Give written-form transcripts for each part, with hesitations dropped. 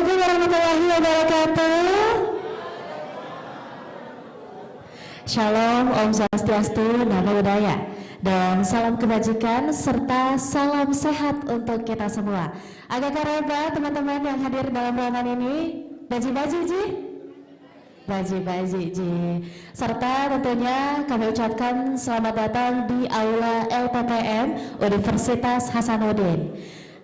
Assalamualaikum warahmatullahi wabarakatuh. Shalom, Om Swastiastu, Namo Buddhaya, dan salam kebajikan serta salam sehat untuk kita semua. Agak kareba teman-teman yang hadir dalam ruangan ini, baji-baji ji, baji-baji ji, serta tentunya kami ucapkan selamat datang di Aula LPPM Universitas Hasanuddin.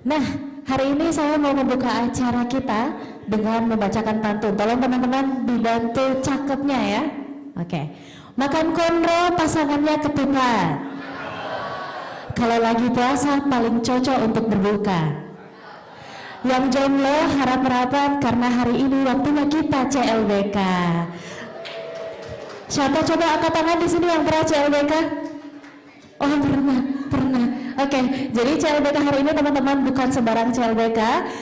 Nah, hari ini saya mau membuka acara kita dengan membacakan pantun. Tolong teman-teman dibantu cakepnya ya. Oke. Makan kondro pasangannya ketupat. Kalau lagi puasa paling cocok untuk berbuka. Yang jomblo harap merapat karena hari ini waktunya kita CLBK. Siapa coba angkat tangan di sini yang pernah CLBK? Oh pernah. Oke, jadi CLBK hari ini teman-teman bukan sembarang CLBK,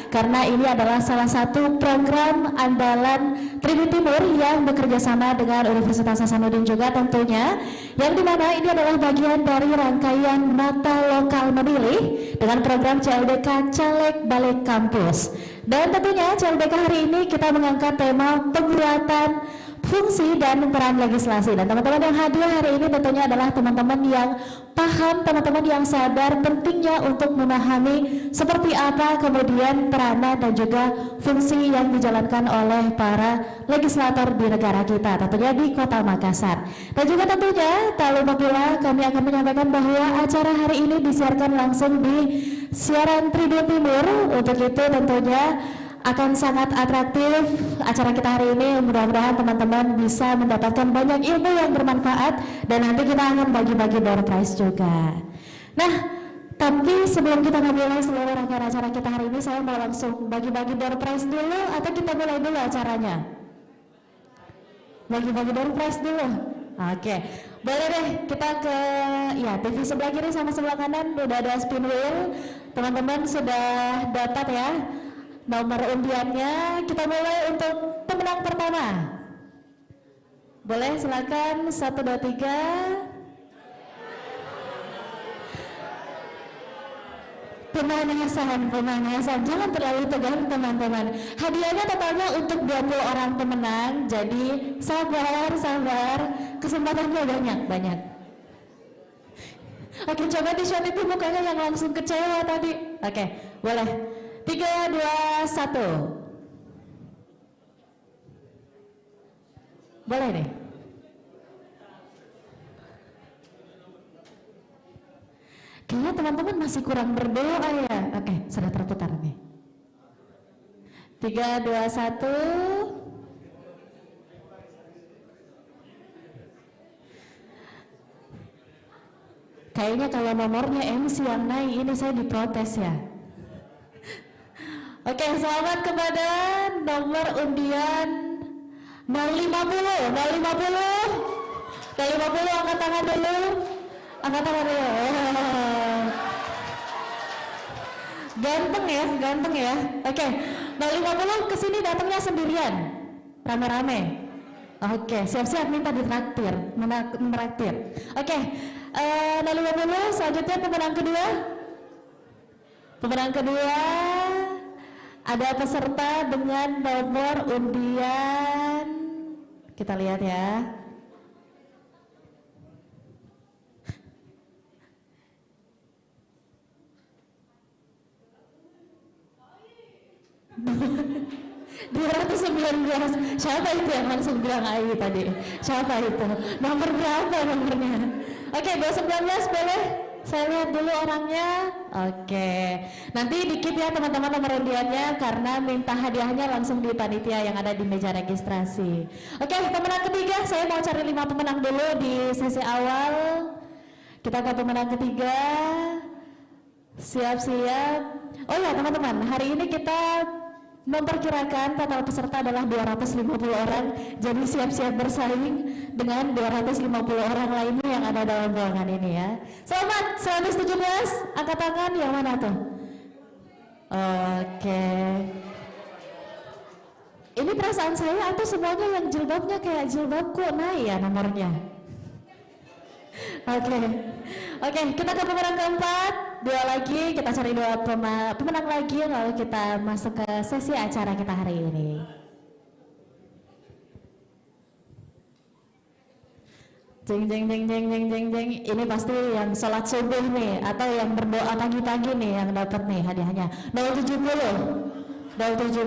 karena ini adalah salah satu program andalan Tribun Timur yang bekerja sama dengan Universitas Hasanuddin juga tentunya, yang dimana ini adalah bagian dari rangkaian mata lokal memilih dengan program CLBK Caleg Balik Kampus. Dan tentunya CLBK hari ini kita mengangkat tema penguatan fungsi dan peran legislasi, dan teman-teman yang hadir hari ini tentunya adalah teman-teman yang paham, teman-teman yang sadar pentingnya untuk memahami seperti apa kemudian peranan dan juga fungsi yang dijalankan oleh para legislator di negara kita, tentunya di Kota Makassar. Dan juga tentunya tak lupa pula kami akan menyampaikan bahwa acara hari ini disiarkan langsung di siaran Tribun Timur. Untuk itu tentunya akan sangat atraktif acara kita hari ini. Mudah-mudahan teman-teman bisa mendapatkan banyak ilmu yang bermanfaat, dan nanti kita akan bagi-bagi door prize juga. Nah, tapi sebelum kita memulai seluruh rangkaian acara kita hari ini, saya mau langsung bagi-bagi door prize dulu, atau kita mulai dulu acaranya? Bagi-bagi door prize dulu. Oke, boleh deh kita ke TV sebelah kiri sama sebelah kanan udah ada spin wheel. Teman-teman sudah dapat ya nomor undiannya. Kita mulai untuk pemenang pertama. Boleh silakan 1, 2, 3. Pemanasan, jangan terlalu tegang teman-teman. Hadiahnya totalnya untuk 20 orang pemenang. Jadi sabar, kesempatannya banyak. Oke, coba di shot itu mukanya yang langsung kecewa tadi. Oke, boleh. 3, 2, 1. Boleh deh. Kayaknya teman-teman masih kurang berdoa ya. Oke, sudah terputar nih. 3, 2, 1. Kayaknya kalau nomornya MC yang naik ini saya diprotes ya. Oke, selamat kepada nomor undian 050, angkat tangan dulu. Ganteng ya. Oke, 050 kesini datangnya sendirian, rame-rame. Oke, siap-siap minta ditraktir, meraktir. Oke, 050 selanjutnya pemenang kedua. Ada peserta dengan nomor undian, kita lihat ya. $219. Siapa itu yang langsung bilang Ayu tadi? Siapa itu? Nomor berapa nomornya? Oke, 219 boleh? Saya lihat dulu orangnya. Oke, nanti dikit ya teman-teman nomor undiannya, karena minta hadiahnya langsung di panitia yang ada di meja registrasi. Oke, pemenang ketiga, saya mau cari 5 pemenang dulu di sesi awal. Kita ke pemenang ketiga. Siap-siap. Oh ya teman-teman, hari ini kita memperkirakan total peserta adalah 250 orang, jadi siap-siap bersaing dengan 250 orang lainnya yang ada dalam ruangan ini ya. Selamat 117, angkat tangan yang mana tuh? Oke. Ini perasaan saya atau semuanya yang jilbabnya kayak jilbabku naik ya nomornya? Oke, kita ke pemenang keempat. dua lagi, kita cari dua pemenang lagi, lalu kita masuk ke sesi acara kita hari ini. Jeng jeng jeng jeng jeng jeng jeng, ini pasti yang sholat subuh nih atau yang berdoa pagi-pagi nih yang dapat nih hadiahnya 070 070.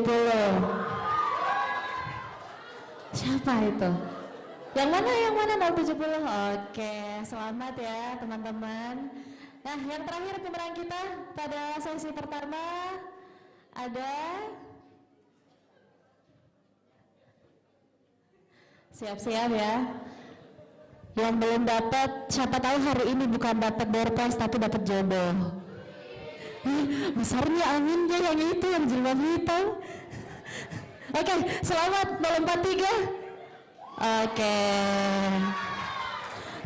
Siapa itu? Yang mana 070? Oke, selamat ya teman-teman. Nah, yang terakhir pemenang kita pada sesi pertama ada, siap-siap ya. Yang belum dapat, siapa tahu hari ini bukan dapat door prize tapi dapat jodoh. Besarnya aminnya yang itu, yang jilbab hitam. Oke, selamat 043. Oke.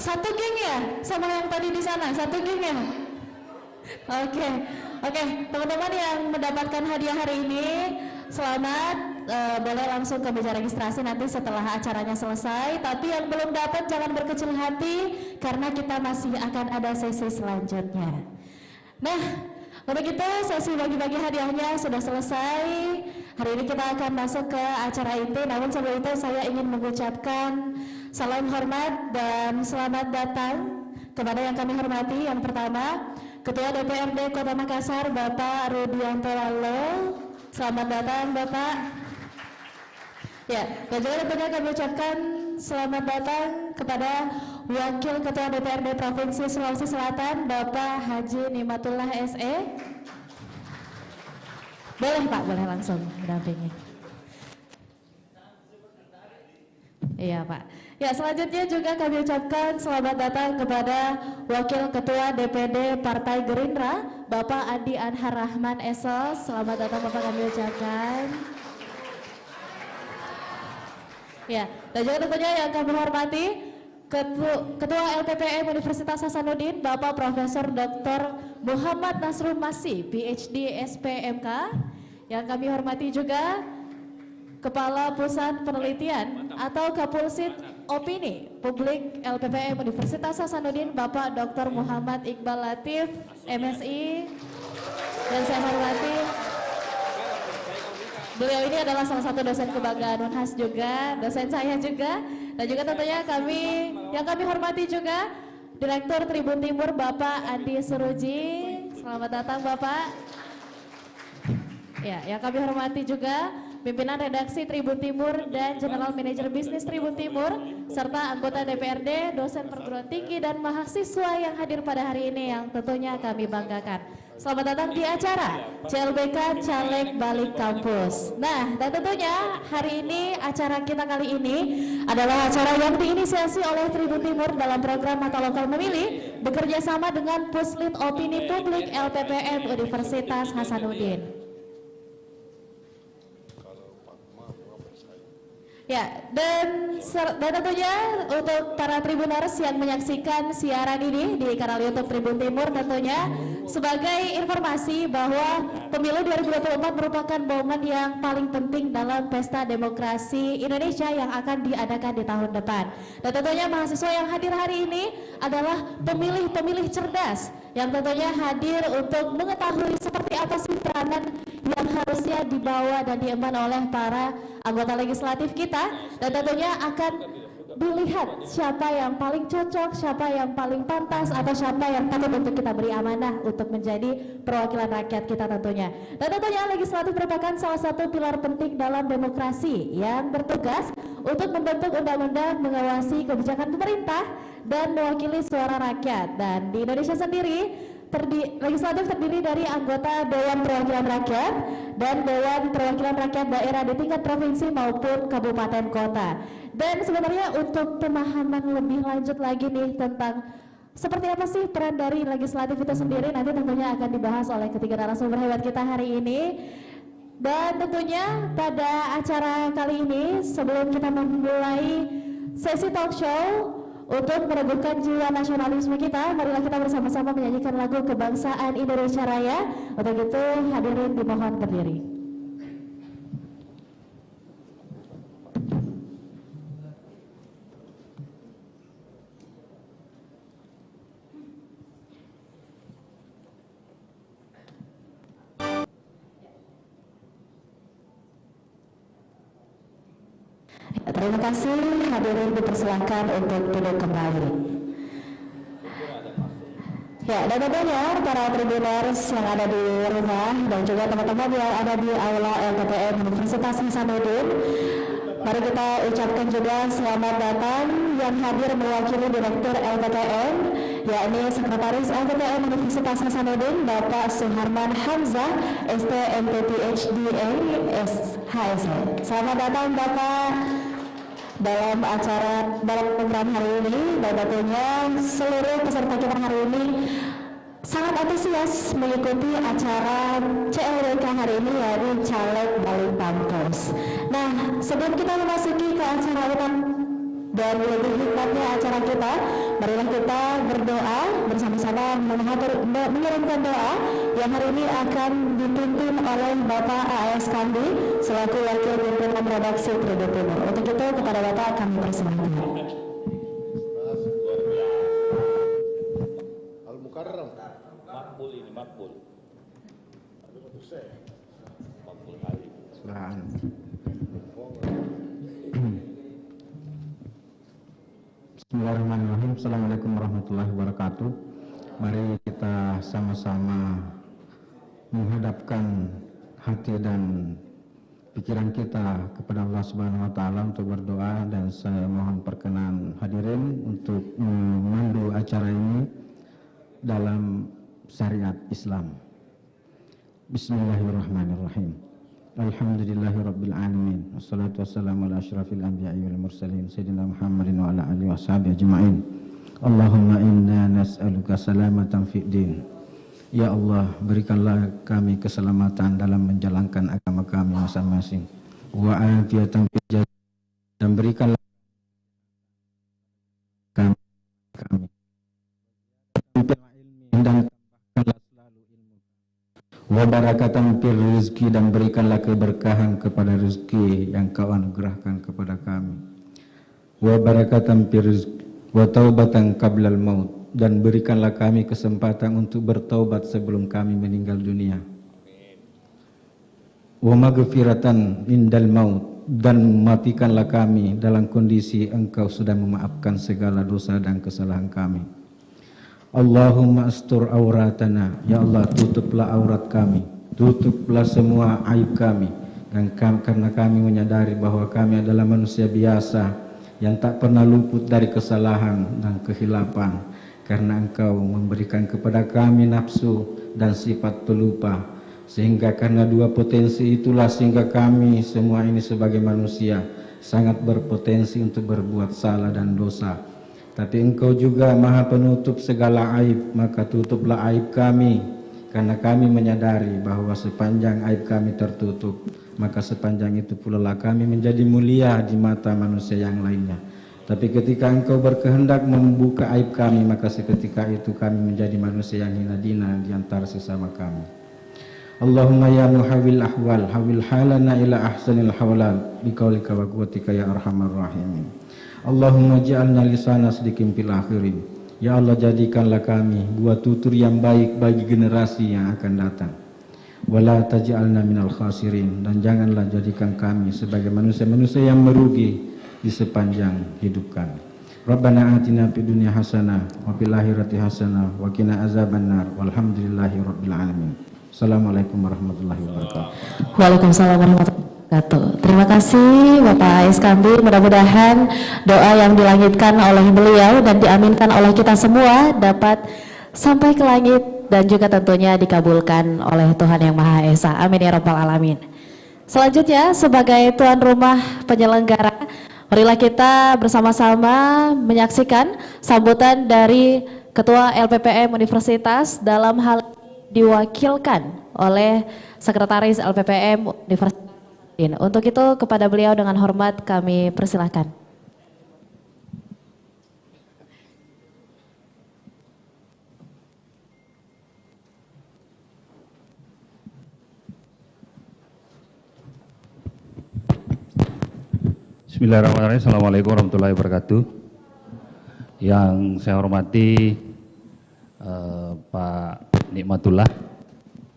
Satu geng ya, sama yang tadi di sana, satu geng ya. Oke, teman-teman yang mendapatkan hadiah hari ini, selamat. Boleh langsung ke meja registrasi nanti setelah acaranya selesai. Tapi yang belum dapat jangan berkecil hati karena kita masih akan ada sesi selanjutnya. Nah, untuk itu sesi bagi-bagi hadiahnya sudah selesai. Hari ini kita akan masuk ke acara inti. Namun sebelum itu saya ingin mengucapkan salam hormat dan selamat datang kepada yang kami hormati. Yang pertama, Ketua DPRD Kota Makassar, Bapak Rudianto Lalo. Selamat datang, Bapak. Ya, dan juga tentunya kami ucapkan selamat datang kepada Wakil Ketua DPRD Provinsi Sulawesi Selatan, Bapak Haji Nimatullah SE. Boleh Pak, boleh langsung mendampingi. Iya Pak. Ya, selanjutnya juga kami ucapkan selamat datang kepada Wakil Ketua DPD Partai Gerindra, Bapak Andi Anhar Rahman Esos. Selamat datang Bapak, kami ucapkan. Ya, dan juga tentunya yang kami hormati Ketua LPPM Universitas Hasanuddin, Bapak Profesor Dr. Muhammad Nasrul Masih, PhD SPMK. Yang kami hormati juga Kepala Pusat Penelitian atau Kapulsit Opini Publik LPPM Universitas Hasanuddin, Bapak Dr. Muhammad Iqbal Latif, MSI. Dan saya hormati, beliau ini adalah salah satu dosen kebanggaan Unhas juga, dosen saya juga. Dan juga tentunya yang kami hormati juga Direktur Tribun Timur Bapak Andi Suruji. Selamat datang Bapak. Ya, yang kami hormati juga pimpinan redaksi Tribun Timur dan General Manager Bisnis Tribun Timur, serta anggota DPRD, dosen perguruan tinggi dan mahasiswa yang hadir pada hari ini yang tentunya kami banggakan. Selamat datang di acara CLBK Caleg Balik Kampus. Nah, dan tentunya hari ini acara kita kali ini adalah acara yang diinisiasi oleh Tribun Timur dalam program Mata Lokal Memilih bekerja sama dengan Puslit Opini Publik LPPM Universitas Hasanuddin. Ya, dan tentunya untuk para tribuners yang menyaksikan siaran ini di kanal YouTube Tribun Timur, tentunya sebagai informasi bahwa pemilu 2024 merupakan momen yang paling penting dalam pesta demokrasi Indonesia yang akan diadakan di tahun depan. Dan tentunya mahasiswa yang hadir hari ini adalah pemilih-pemilih cerdas yang tentunya hadir untuk mengetahui seperti apa sih peranan yang harusnya dibawa dan diemban oleh para anggota legislatif kita, dan tentunya akan dilihat siapa yang paling cocok, siapa yang paling pantas, atau siapa yang patut untuk kita beri amanah untuk menjadi perwakilan rakyat kita tentunya. Dan tentunya legislatif merupakan salah satu pilar penting dalam demokrasi yang bertugas untuk membentuk undang-undang, mengawasi kebijakan pemerintah, dan mewakili suara rakyat. Dan di Indonesia sendiri, legislatif terdiri dari anggota Dewan Perwakilan Rakyat dan Dewan Perwakilan Rakyat daerah di tingkat provinsi maupun kabupaten kota. Dan sebenarnya untuk pemahaman lebih lanjut lagi nih tentang seperti apa sih peran dari legislatif itu sendiri, nanti tentunya akan dibahas oleh ketiga narasumber hebat kita hari ini. Dan tentunya pada acara kali ini, sebelum kita memulai sesi talk show, untuk meneguhkan jiwa nasionalisme kita, marilah kita bersama-sama menyanyikan lagu Kebangsaan Indonesia Raya. Untuk itu hadirin dimohon berdiri. Terima kasih, hadirin dipersilahkan untuk duduk kembali. Ya, dan tentunya para tribuners yang ada di rumah dan juga teman-teman yang ada di aula LPTM Universitas Hasanuddin, mari kita ucapkan juga selamat datang yang hadir mewakili Direktur LPTM, yakni Sekretaris LPTM Universitas Hasanuddin, Bapak Suharman Hamzah, ST MPPHDA SHS. Selamat datang Bapak dalam program hari ini, dan tentunya seluruh peserta kita hari ini sangat antusias mengikuti acara CLBK hari ini, yaitu Caleg Bali Pampers. Nah, sebelum kita memasuki ke acara utama dan lebih hikmatnya acara kita, marilah kita berdoa bersama-sama mengirimkan doa yang hari ini akan dipimpin oleh Bapak A.S. Kandi selaku Wakil Pimpinan Redaksi Tribun Timur. Untuk itu kepada Bapak kami persilahkan. Al-Mukarram. Makbul ini, makbul. Makbul hari. Bismillahirrahmanirrahim. Assalamualaikum warahmatullahi wabarakatuh. Mari kita sama-sama menghadapkan hati dan pikiran kita kepada Allah Subhanahu wa taala untuk berdoa, dan saya mohon perkenan hadirin untuk memandu acara ini dalam syariat Islam. Bismillahirrahmanirrahim. Alhamdulillahirabbil alamin. Wassalatu wassalamu ala asyrafil anbiya'i wal mursalin sayyidina Muhammadin wa ala alihi washabihi ajma'in. Allahumma inna nas'aluka salamatan fid din. Ya Allah, berikanlah kami keselamatan dalam menjalankan agama kami masing-masing. Wa afiyatan fil jasad, dan berikanlah kami dan tambahkanlah selalu ilmu. Wa barakatan fil rizki, dan berikanlah keberkahan kepada rezeki yang Kau anugerahkan kepada kami. Wa barakatan fil rizki wa taubatan qablal maut, dan berikanlah kami kesempatan untuk bertaubat sebelum kami meninggal dunia. Wa maghfiratan indal maut, dan matikanlah kami dalam kondisi Engkau sudah memaafkan segala dosa dan kesalahan kami. Allahumma astur auratana, ya Allah tutuplah aurat kami, tutuplah semua aib kami, dan karena kami menyadari bahwa kami adalah manusia biasa yang tak pernah luput dari kesalahan dan kehilapan, karena Engkau memberikan kepada kami nafsu dan sifat pelupa, sehingga karena dua potensi itulah sehingga kami semua ini sebagai manusia sangat berpotensi untuk berbuat salah dan dosa. Tapi Engkau juga Maha Penutup segala aib, maka tutuplah aib kami, karena kami menyadari bahwa sepanjang aib kami tertutup, maka sepanjang itu pula lah kami menjadi mulia di mata manusia yang lainnya. Tapi ketika Engkau berkehendak membuka aib kami, maka seketika itu kami menjadi manusia yang hina dina di antara sesama kami. Allahumma ya muhawil ahwal, hawil halana ila ahsanil hawlan biqaulika wa quwwatika ya arhamar rahimin. Allahumma ja'alna lisana sidqin fil akhirin. Ya Allah, jadikanlah kami buah tutur yang baik bagi generasi yang akan datang. Wala taj'alna minal khasirin, dan janganlah jadikan kami sebagai manusia-manusia yang merugi di sepanjang hidup kami. Rabbana atina fid dunya hasanah wa fil akhirati hasanah wa qina azabannar. Walhamdulillahi rabbil alamin. Assalamualaikum warahmatullahi wabarakatuh. Waalaikumsalam warahmatullahi wabarakatuh. Terima kasih Bapak A.S. Kandi. Mudah-mudahan doa yang dilangitkan oleh beliau dan diaminkan oleh kita semua dapat sampai ke langit dan juga tentunya dikabulkan oleh Tuhan Yang Maha Esa. Amin ya rabbal alamin. Selanjutnya sebagai tuan rumah penyelenggara, marilah kita bersama-sama menyaksikan sambutan dari Ketua LPPM Universitas, dalam hal diwakilkan oleh Sekretaris LPPM Universitas. Untuk itu kepada beliau dengan hormat kami persilahkan. Bismillahirrahmanirrahim. Assalamualaikum warahmatullahi wabarakatuh. Yang saya hormati Pak Nikmatullah,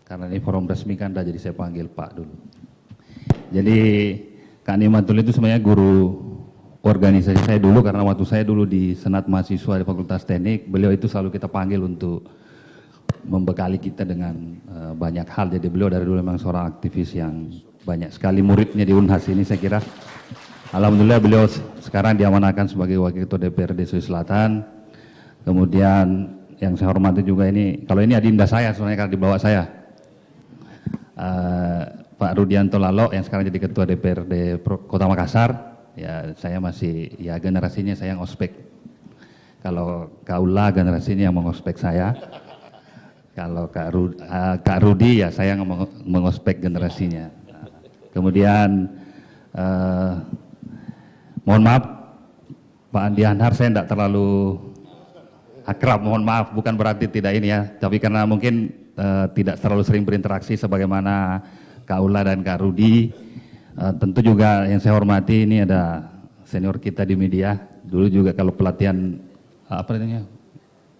karena ini forum resmi kan, jadi saya panggil Pak dulu. Jadi Kak Nikmatullah itu sebenarnya guru organisasi saya dulu, karena waktu saya dulu di Senat Mahasiswa di Fakultas Teknik, beliau itu selalu kita panggil untuk membekali kita dengan banyak hal. Jadi beliau dari dulu memang seorang aktivis yang banyak sekali muridnya di Unhas ini. Saya kira alhamdulillah beliau sekarang diamanahkan sebagai Wakil Ketua DPRD Sulawesi Selatan. Kemudian yang saya hormati juga ini, kalau ini adinda saya soalnya karena dibawa saya, Pak Rudianto Lalo yang sekarang jadi Ketua DPRD Kota Makassar. Ya saya masih, ya generasinya saya yang ospek. Kalau Kak Ula generasinya yang mengospek saya. Kalau Kak Rudi ya saya yang mengospek generasinya. Kemudian mohon maaf Pak Andi Anhar, saya tidak terlalu akrab, mohon maaf, bukan berarti tidak ini ya, tapi karena mungkin tidak terlalu sering berinteraksi sebagaimana Kak Ula dan Kak Rudi. Tentu juga yang saya hormati ini ada senior kita di media. Dulu juga kalau pelatihan apa namanya,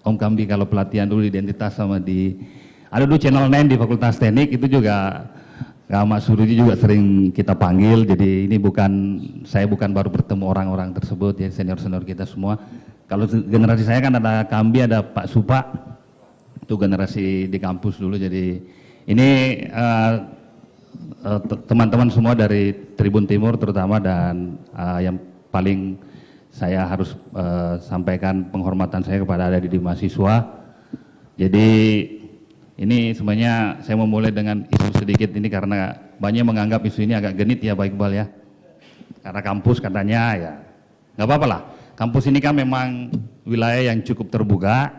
Om Kambi, kalau pelatihan dulu identitas sama ada dulu Channel 9 di Fakultas Teknik, itu juga Kak Mas Surudi juga sering kita panggil. Jadi ini saya bukan baru bertemu orang-orang tersebut ya, senior-senior kita semua. Kalau generasi saya kan ada Kambi, ada Pak Supa, itu generasi di kampus dulu. Jadi ini teman-teman semua dari Tribun Timur terutama, dan yang paling saya harus sampaikan penghormatan saya kepada adik-adik mahasiswa. Jadi ini sebenarnya saya memulai dengan isu sedikit ini karena banyak menganggap isu ini agak genit ya Pak Iqbal ya. Karena kampus katanya ya nggak apa-apa lah. Kampus ini kan memang wilayah yang cukup terbuka.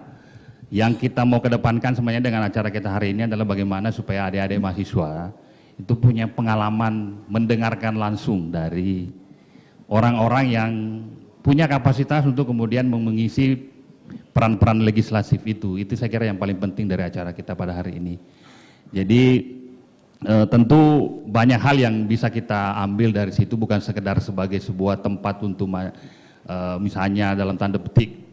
Yang kita mau kedepankan sebenarnya dengan acara kita hari ini adalah bagaimana supaya adik-adik mahasiswa itu punya pengalaman mendengarkan langsung dari orang-orang yang punya kapasitas untuk kemudian mengisi peran-peran legislatif itu. Itu saya kira yang paling penting dari acara kita pada hari ini. Jadi tentu banyak hal yang bisa kita ambil dari situ, bukan sekedar sebagai sebuah tempat untuk misalnya dalam tanda petik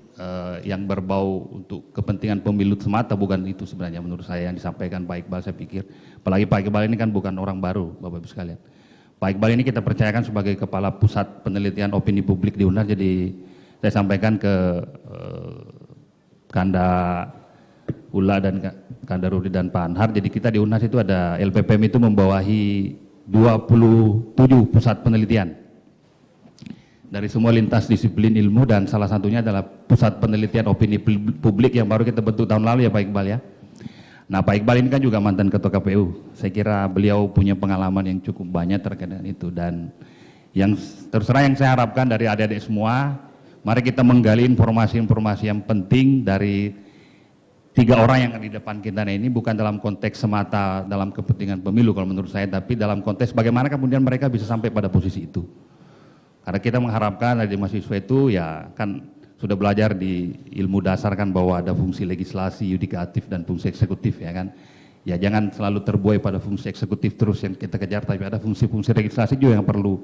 yang berbau untuk kepentingan pemilu semata, bukan itu sebenarnya menurut saya yang disampaikan Pak Iqbal. Saya pikir apalagi Pak Iqbal ini kan bukan orang baru Bapak Ibu sekalian. Pak Iqbal ini kita percayakan sebagai Kepala Pusat Penelitian Opini Publik di UNHAR. Jadi saya sampaikan ke Kanda Ula dan Kanda Rudi dan Pak Anhar. Jadi kita di UNHAR itu ada LPPM itu membawahi 27 pusat penelitian dari semua lintas disiplin ilmu, dan salah satunya adalah Pusat Penelitian Opini Publik yang baru kita bentuk tahun lalu ya Pak Iqbal ya. Nah Pak Iqbal ini kan juga mantan Ketua KPU. Saya kira beliau punya pengalaman yang cukup banyak terkait dengan itu, dan yang terserah yang saya harapkan dari adik-adik semua, mari kita menggali informasi-informasi yang penting dari 3 orang yang di depan kita ini, bukan dalam konteks semata dalam kepentingan pemilu kalau menurut saya, tapi dalam konteks bagaimana kemudian mereka bisa sampai pada posisi itu. Karena kita mengharapkan dari mahasiswa itu ya kan sudah belajar di ilmu dasar kan bahwa ada fungsi legislasi, yudikatif, dan fungsi eksekutif ya kan. Ya jangan selalu terbuai pada fungsi eksekutif terus yang kita kejar, tapi ada fungsi-fungsi legislasi juga yang perlu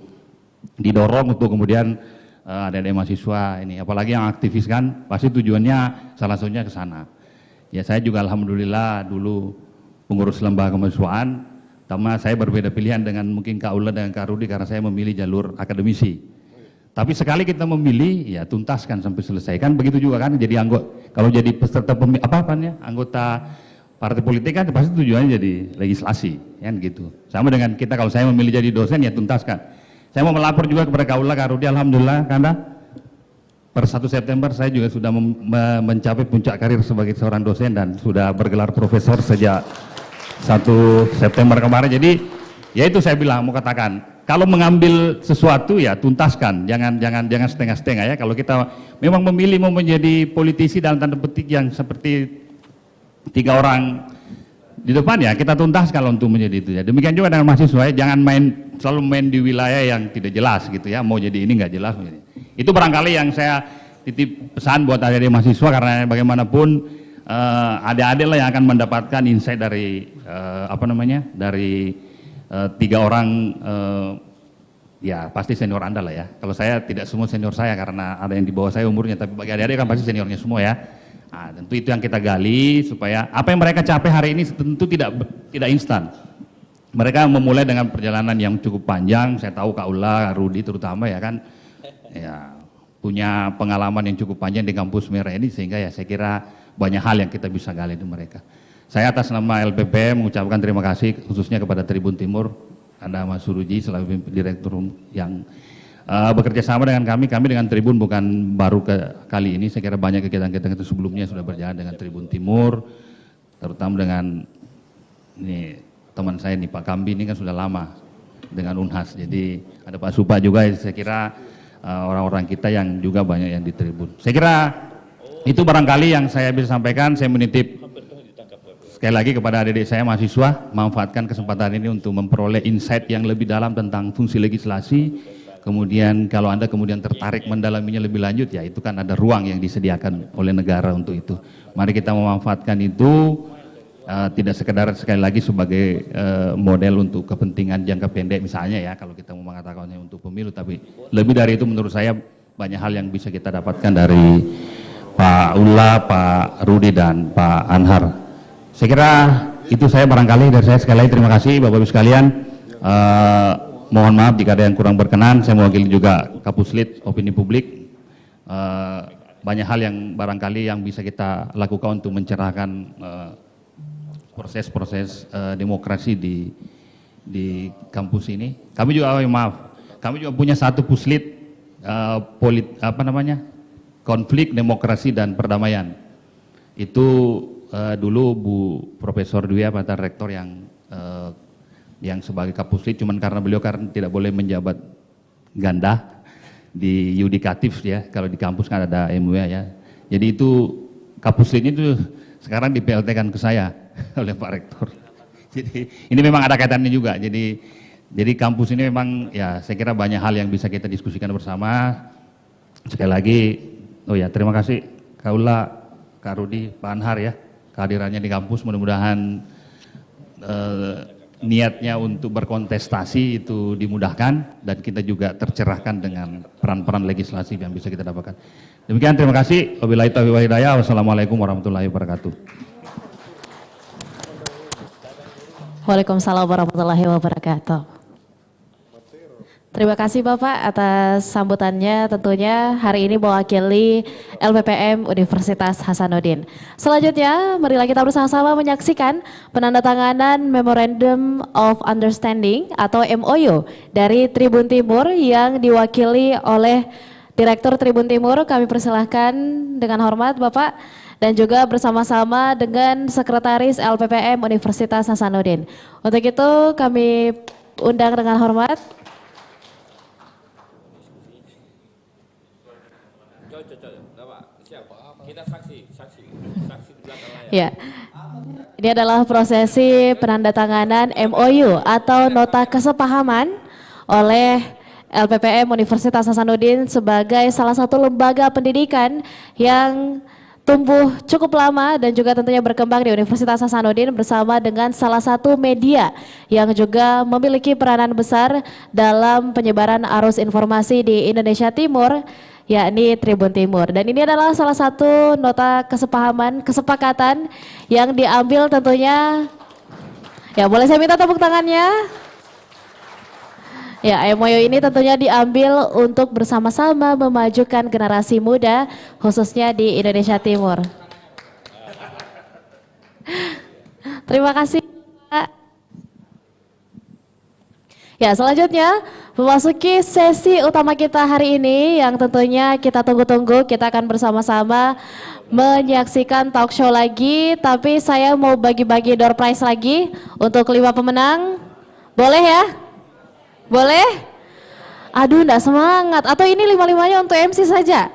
didorong untuk kemudian adik-adik mahasiswa ini, apalagi yang aktivis kan pasti tujuannya salah satunya ke sana. Ya saya juga alhamdulillah dulu pengurus lembaga kemahasiswaan. Sama saya berbeda pilihan dengan mungkin Kak Ula dan Kak Rudi karena saya memilih jalur akademisi. Tapi sekali kita memilih, ya tuntaskan sampai selesai. Kan begitu juga kan, jadi kalau jadi peserta anggota partai politik kan pasti tujuannya jadi legislasi, kan gitu. Sama dengan kita kalau saya memilih jadi dosen ya tuntaskan. Saya mau melapor juga kepada Kak Ula, Kak Rudi, alhamdulillah karena per 1 September saya juga sudah mencapai puncak karir sebagai seorang dosen dan sudah bergelar profesor sejak 1 September kemarin. Jadi ya itu saya bilang, mau katakan kalau mengambil sesuatu ya tuntaskan, jangan setengah-setengah ya. Kalau kita memang memilih mau menjadi politisi dalam tanda petik yang seperti 3 orang di depan ya kita tuntaskan untuk menjadi itu ya. Demikian juga dengan mahasiswa ya, jangan selalu main di wilayah yang tidak jelas gitu ya, mau jadi ini nggak jelas. Itu barangkali yang saya titip pesan buat adik-adik mahasiswa, karena bagaimanapun adik-adik lah yang akan mendapatkan insight dari dari 3 orang ya pasti senior Anda lah ya. Kalau saya tidak semua senior saya karena ada yang di bawah saya umurnya, tapi bagi adik-adik kan pasti seniornya semua ya. Nah, tentu itu yang kita gali supaya apa yang mereka capai hari ini tentu tidak instan. Mereka memulai dengan perjalanan yang cukup panjang. Saya tahu Kak Ula, Kak Rudi terutama ya kan ya punya pengalaman yang cukup panjang di kampus Merah ini, sehingga ya saya kira banyak hal yang kita bisa gali dari mereka. Saya atas nama LPPM mengucapkan terima kasih khususnya kepada Tribun Timur, Anda Mas Suruji selaku direktur yang bekerja sama dengan kami dengan Tribun bukan baru kali ini, saya kira banyak kegiatan-kegiatan itu sebelumnya sudah berjalan dengan Tribun Timur, terutama dengan ini teman saya nih Pak Kambi ini kan sudah lama dengan Unhas, jadi ada Pak Supa juga, saya kira orang-orang kita yang juga banyak yang di Tribun. Saya kira itu barangkali yang saya bisa sampaikan. Saya menitip sekali lagi kepada adik-adik saya mahasiswa, manfaatkan kesempatan ini untuk memperoleh insight yang lebih dalam tentang fungsi legislasi. Kemudian kalau Anda kemudian tertarik mendalaminya lebih lanjut, ya itu kan ada ruang yang disediakan oleh negara untuk itu. Mari kita memanfaatkan itu, tidak sekedar sekali lagi sebagai model untuk kepentingan jangka pendek misalnya ya, kalau kita mau mengatakannya untuk pemilu, tapi lebih dari itu menurut saya banyak hal yang bisa kita dapatkan dari Pak Ulla, Pak Rudi, dan Pak Anhar. Saya kira itu saya barangkali dari saya. Sekali lagi terima kasih Bapak Ibu sekalian. Mohon maaf jika ada yang kurang berkenan. Saya mewakili juga Kapuslit Opini Publik. Banyak hal yang barangkali yang bisa kita lakukan untuk mencerahkan proses-proses demokrasi di kampus ini. Kami juga kami juga punya satu puslit konflik demokrasi dan perdamaian. Itu dulu Bu Profesor Dwi Apata rektor yang sebagai Kapuslit, cuman karena beliau tidak boleh menjabat ganda di yudikatif ya, kalau di kampus kan ada MUA ya. Jadi itu Kapuslit itu sekarang di PLT-kan ke saya oleh Pak Rektor. Jadi ini memang ada kaitannya juga. Jadi kampus ini memang ya saya kira banyak hal yang bisa kita diskusikan bersama. Sekali lagi, oh ya terima kasih Kak Ulla, Kak Rudi, Pak Anhar ya kehadirannya di kampus. Mudah-mudahan niatnya untuk berkontestasi itu dimudahkan dan kita juga tercerahkan dengan peran-peran legislasi yang bisa kita dapatkan. Demikian, terima kasih. Wabillahi taufiq wal hidayah. Wassalamualaikum warahmatullahi wabarakatuh. Waalaikumsalam warahmatullahi wabarakatuh. Terima kasih Bapak atas sambutannya, tentunya hari ini mewakili LPPM Universitas Hasanuddin. Selanjutnya, marilah kita bersama-sama menyaksikan penandatanganan Memorandum of Understanding atau MOU dari Tribun Timur yang diwakili oleh Direktur Tribun Timur. Kami persilahkan dengan hormat Bapak, dan juga bersama-sama dengan Sekretaris LPPM Universitas Hasanuddin. Untuk itu kami undang dengan hormat. Ya, ini adalah prosesi penandatanganan MOU atau nota kesepahaman oleh LPPM Universitas Hasanuddin sebagai salah satu lembaga pendidikan yang tumbuh cukup lama dan juga tentunya berkembang di Universitas Hasanuddin bersama dengan salah satu media yang juga memiliki peranan besar dalam penyebaran arus informasi di Indonesia Timur, yakni Tribun Timur. Dan ini adalah salah satu nota kesepahaman, kesepakatan yang diambil tentunya, ya boleh saya minta tepuk tangannya? Ya, MOU ini tentunya diambil untuk bersama-sama memajukan generasi muda khususnya di Indonesia Timur. Terima kasih Pak. Ya, selanjutnya memasuki sesi utama kita hari ini yang tentunya kita tunggu-tunggu. Kita akan bersama-sama menyaksikan talk show lagi, tapi saya mau bagi-bagi door prize lagi untuk 5 pemenang. Boleh ya? Boleh? Aduh, enggak semangat. Atau ini 5-5-nya untuk MC saja?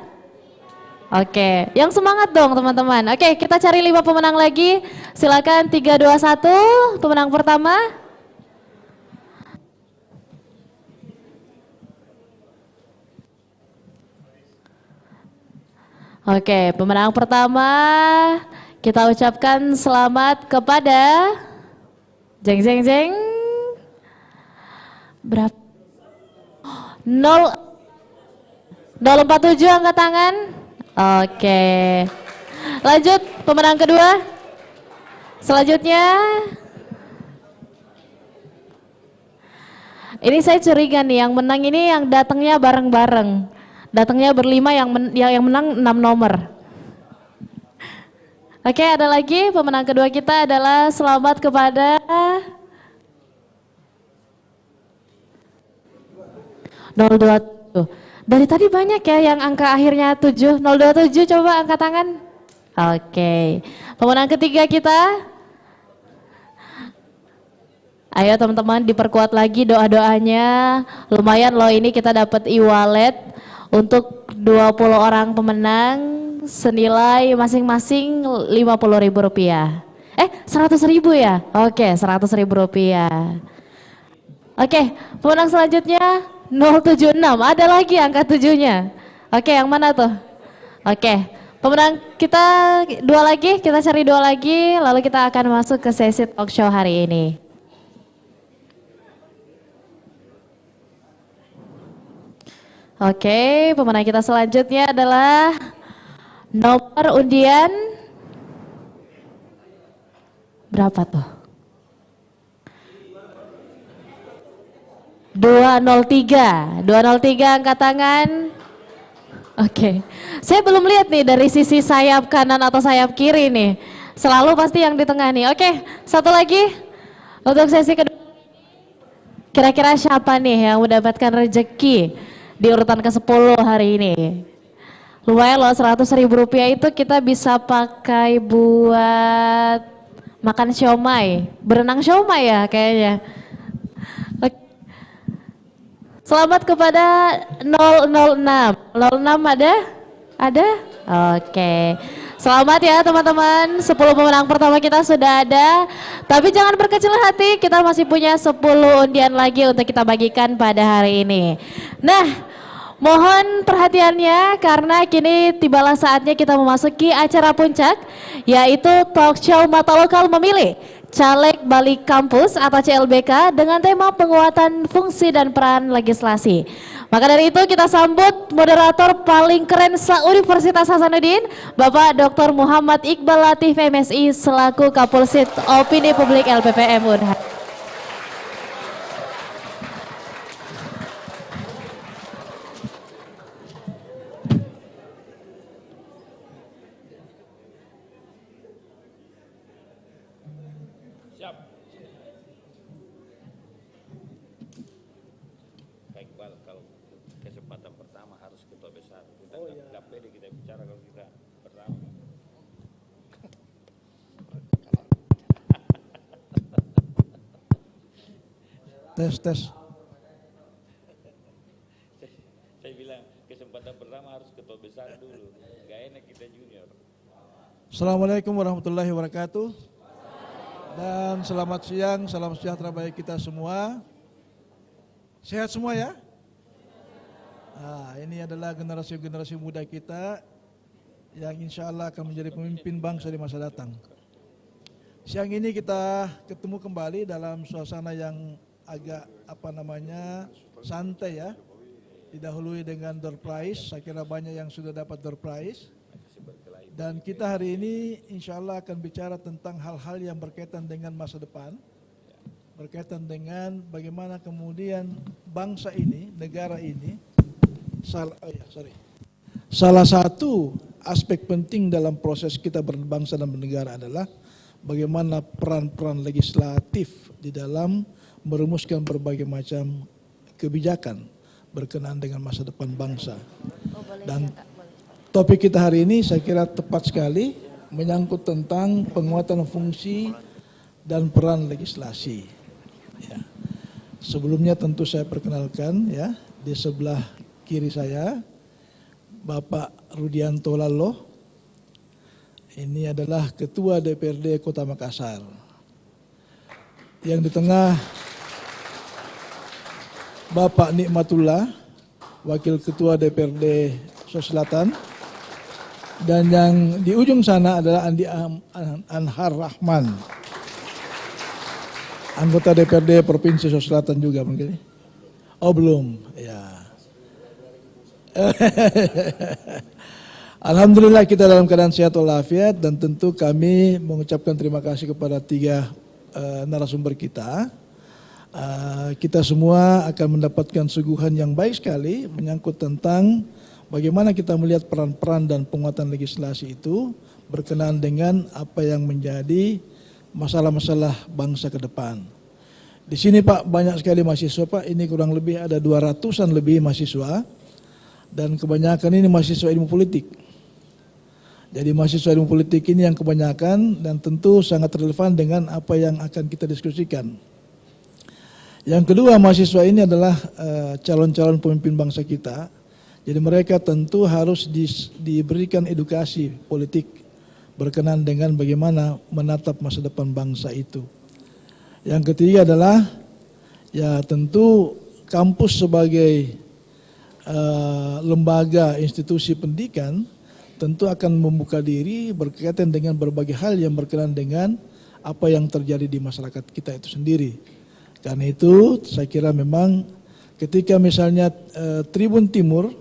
Oke, yang semangat dong teman-teman. Oke, kita cari 5 pemenang lagi. Silakan 3, 2, 1. Pemenang pertama. Oke, pemenang pertama kita ucapkan selamat kepada jeng jeng jeng. Berapa? 047 angkat tangan. Oke. Lanjut pemenang kedua. Selanjutnya. Ini saya curiga nih yang menang ini yang datangnya bareng-bareng. Datangnya berlima, yang menang 6 nomor. Oke, ada lagi pemenang kedua kita adalah selamat kepada 027. Dari tadi banyak ya yang angka akhirnya 7. 027 coba angkat tangan. Oke. Pemenang ketiga kita. Ayo teman-teman diperkuat lagi doa-doanya. Lumayan loh ini kita dapat e-wallet untuk 20 orang pemenang senilai masing-masing Rp50.000. 100.000 ya? Oke, Rp100.000. Oke, pemenang selanjutnya 076. Ada lagi angka 7-nya. Oke, yang mana tuh? Oke, pemenang kita kita cari 2 lagi, lalu kita akan masuk ke sesi talk show hari ini. Oke, pemenang kita selanjutnya adalah nomor undian berapa tuh? 203. 203 angkat tangan. Oke. Saya belum lihat nih dari sisi sayap kanan atau sayap kiri nih. Selalu pasti yang di tengah nih. Oke, satu lagi untuk sesi kedua. Kira-kira siapa nih yang mendapatkan rezeki di urutan ke-10 hari ini? Lumayan loh, Rp100.000 itu kita bisa pakai buat makan siomay, berenang siomay ya kayaknya. Oke. Selamat kepada 006. 06 ada? Ada? Oke. Selamat ya teman-teman, 10 pemenang pertama kita sudah ada. Tapi jangan berkecil hati, kita masih punya 10 undian lagi untuk kita bagikan pada hari ini. Nah, mohon perhatiannya karena kini tibalah saatnya kita memasuki acara puncak, yaitu talk show Mata Lokal memilih Caleg Balik Kampus atau CLBK dengan tema penguatan fungsi dan peran legislasi. Maka dari itu kita sambut moderator paling keren se-Universitas Hasanuddin, Bapak Dr. Muhammad Iqbal Latif MSI selaku Kapolsek Opini Publik LPPM Unhas. Tes. Saya bilang kesempatan pertama harus ketua besar dulu, gak enak kita junior. Assalamualaikum warahmatullahi wabarakatuh. Dan selamat siang, salam sejahtera bagi kita semua. Sehat semua ya? Nah, ini adalah generasi muda kita yang insya Allah akan menjadi pemimpin bangsa di masa datang. Siang ini kita ketemu kembali dalam suasana yang agak santai ya, didahului dengan door prize. Saya kira banyak yang sudah dapat door prize, dan kita hari ini insya Allah akan bicara tentang hal-hal yang berkaitan dengan masa depan, berkaitan dengan bagaimana kemudian bangsa ini, negara ini, salah satu aspek penting dalam proses kita berbangsa dan bernegara adalah bagaimana peran-peran legislatif di dalam merumuskan berbagai macam kebijakan berkenaan dengan masa depan bangsa. Dan topik kita hari ini saya kira tepat sekali, menyangkut tentang penguatan fungsi dan peran legislasi. Ya. Sebelumnya tentu saya perkenalkan ya, di sebelah kiri saya Bapak Rudianto Lalo. Ini adalah Ketua DPRD Kota Makassar. Yang di tengah Bapak Nikmatullah, Wakil Ketua DPRD Sulawesi Selatan. Dan yang di ujung sana adalah Andi Anhar Rahman, anggota DPRD Provinsi Sulawesi Selatan juga mungkin. Oh belum, ya. Alhamdulillah kita dalam keadaan sehat walafiat, dan tentu kami mengucapkan terima kasih kepada 3 narasumber kita. Kita semua akan mendapatkan suguhan yang baik sekali menyangkut tentang bagaimana kita melihat peran-peran dan penguatan legislasi itu berkenaan dengan apa yang menjadi masalah-masalah bangsa ke depan. Di sini Pak banyak sekali mahasiswa Pak, ini kurang lebih ada 200-an lebih mahasiswa dan kebanyakan ini mahasiswa ilmu politik. Jadi mahasiswa ilmu politik ini yang kebanyakan dan tentu sangat relevan dengan apa yang akan kita diskusikan. Yang kedua, mahasiswa ini adalah calon-calon pemimpin bangsa kita. Jadi mereka tentu harus diberikan edukasi politik berkenaan dengan bagaimana menatap masa depan bangsa itu. Yang ketiga adalah ya tentu kampus sebagai lembaga institusi pendidikan tentu akan membuka diri berkaitan dengan berbagai hal yang berkenaan dengan apa yang terjadi di masyarakat kita itu sendiri. Karena itu saya kira memang ketika misalnya Tribun Timur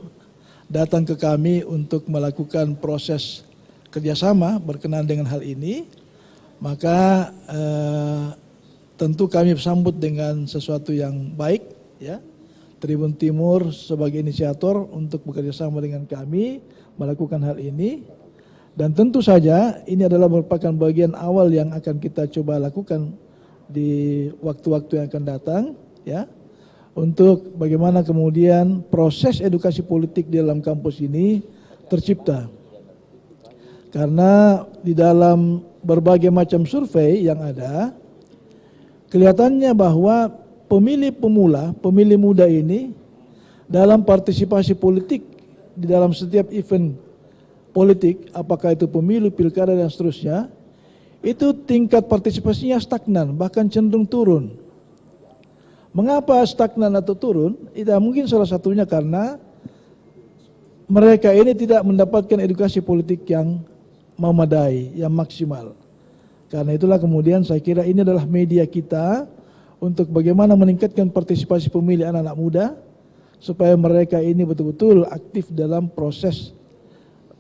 datang ke kami untuk melakukan proses kerjasama berkenaan dengan hal ini, maka tentu kami sambut dengan sesuatu yang baik, ya. Tribun Timur sebagai inisiator untuk bekerja sama dengan kami melakukan hal ini, dan tentu saja ini adalah merupakan bagian awal yang akan kita coba lakukan di waktu-waktu yang akan datang, ya, untuk bagaimana kemudian proses edukasi politik di dalam kampus ini tercipta. Karena di dalam berbagai macam survei yang ada, kelihatannya bahwa pemilih pemula, pemilih muda ini dalam partisipasi politik di dalam setiap event politik, apakah itu pemilu, pilkada dan seterusnya, itu tingkat partisipasinya stagnan, bahkan cenderung turun. Mengapa stagnan atau turun? Itu mungkin salah satunya karena mereka ini tidak mendapatkan edukasi politik yang memadai, yang maksimal. Karena itulah kemudian saya kira ini adalah media kita untuk bagaimana meningkatkan partisipasi pemilih anak-anak muda supaya mereka ini betul-betul aktif dalam proses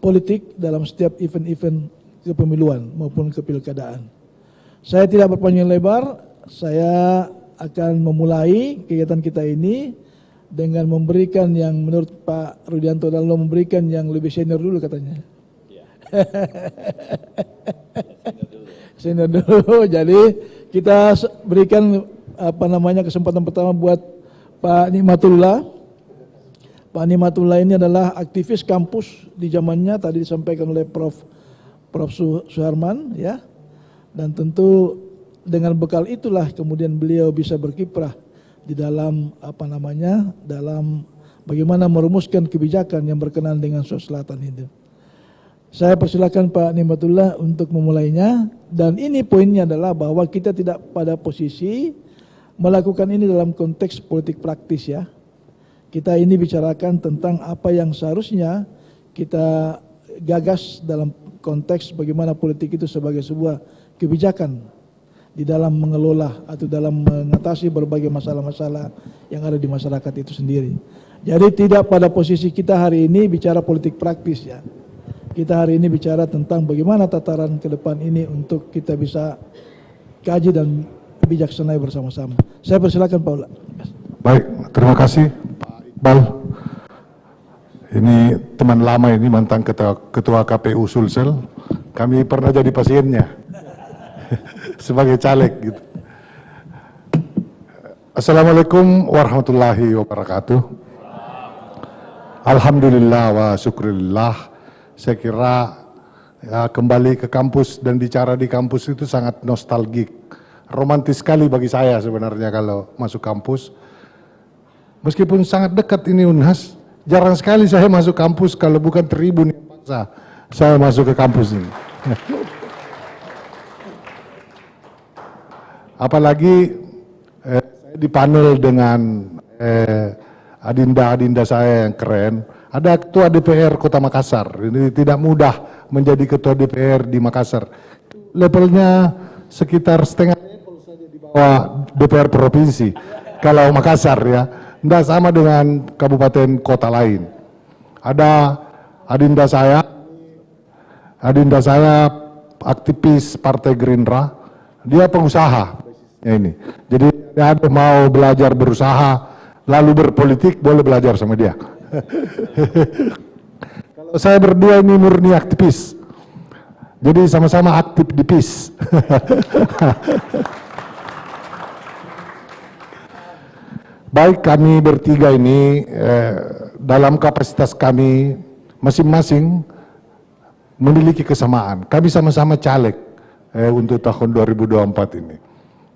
politik dalam setiap event-event kepemiluan maupun kepilkadaan. Saya tidak berpanjang lebar, saya akan memulai kegiatan kita ini dengan memberikan yang menurut Pak Rudianto Dalo memberikan yang lebih senior dulu katanya. Senior dulu. Jadi kita berikan kesempatan pertama buat Pak Nikmatullah. Pak Nikmatullah ini adalah aktivis kampus di zamannya tadi disampaikan oleh Prof Suharman, ya. Dan tentu dengan bekal itulah kemudian beliau bisa berkiprah di dalam dalam bagaimana merumuskan kebijakan yang berkenaan dengan Sulawesi Selatan itu. Saya persilakan Pak Nikmatullah untuk memulainya, dan ini poinnya adalah bahwa kita tidak pada posisi melakukan ini dalam konteks politik praktis, ya. Kita ini bicarakan tentang apa yang seharusnya kita gagas dalam konteks bagaimana politik itu sebagai sebuah kebijakan di dalam mengelola atau dalam mengatasi berbagai masalah-masalah yang ada di masyarakat itu sendiri. Jadi tidak pada posisi kita hari ini bicara politik praktis, ya. Kita hari ini bicara tentang bagaimana tataran ke depan ini untuk kita bisa kaji dan bijaksanai bersama-sama. Saya persilakan Pak Ula. Baik, terima kasih Pak Iqbal. Ini teman lama ini, mantan ketua KPU Sulsel. Kami pernah jadi pasiennya sebagai caleg gitu. Assalamualaikum warahmatullahi wabarakatuh. Alhamdulillah wa syukurillah. Saya kira ya, kembali ke kampus dan bicara di kampus itu sangat nostalgik. Romantis sekali bagi saya sebenarnya kalau masuk kampus. Meskipun sangat dekat ini Unhas, jarang sekali saya masuk kampus kalau bukan Tribun yang paksa saya masuk ke kampus ini. Apalagi saya dipanel dengan adinda-adinda saya yang keren. Ada ketua DPR Kota Makassar, ini tidak mudah menjadi ketua DPR di Makassar. Levelnya sekitar setengah level saja di bawah DPR Provinsi. Kalau Makassar ya, tidak sama dengan kabupaten kota lain. Ada adinda saya aktivis Partai Gerindra, dia pengusaha ini. Jadi ada mau belajar berusaha, lalu berpolitik, boleh belajar sama dia. Saya berdua ini murni aktivis. Jadi sama-sama aktif di PIS. Baik, kami bertiga ini dalam kapasitas kami masing-masing memiliki kesamaan. Kami sama-sama caleg untuk tahun 2024 ini.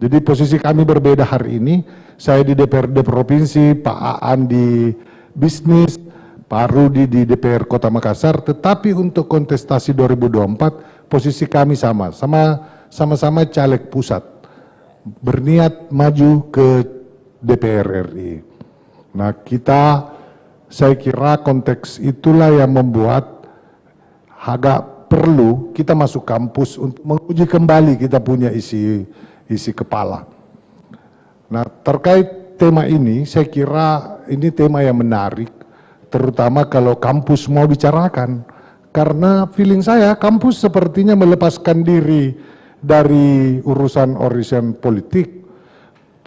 Jadi posisi kami berbeda hari ini. Saya di DPRD Provinsi, Pak Aan di bisnis, Pak Rudi di DPR Kota Makassar. Tetapi untuk kontestasi 2024 posisi kami sama-sama caleg pusat. Berniat maju ke DPR RI. Nah, saya kira konteks itulah yang membuat agak perlu kita masuk kampus untuk menguji kembali kita punya isi kepala. Nah, terkait tema ini, saya kira ini tema yang menarik, terutama kalau kampus mau bicarakan. Karena feeling saya kampus sepertinya melepaskan diri dari urusan politik.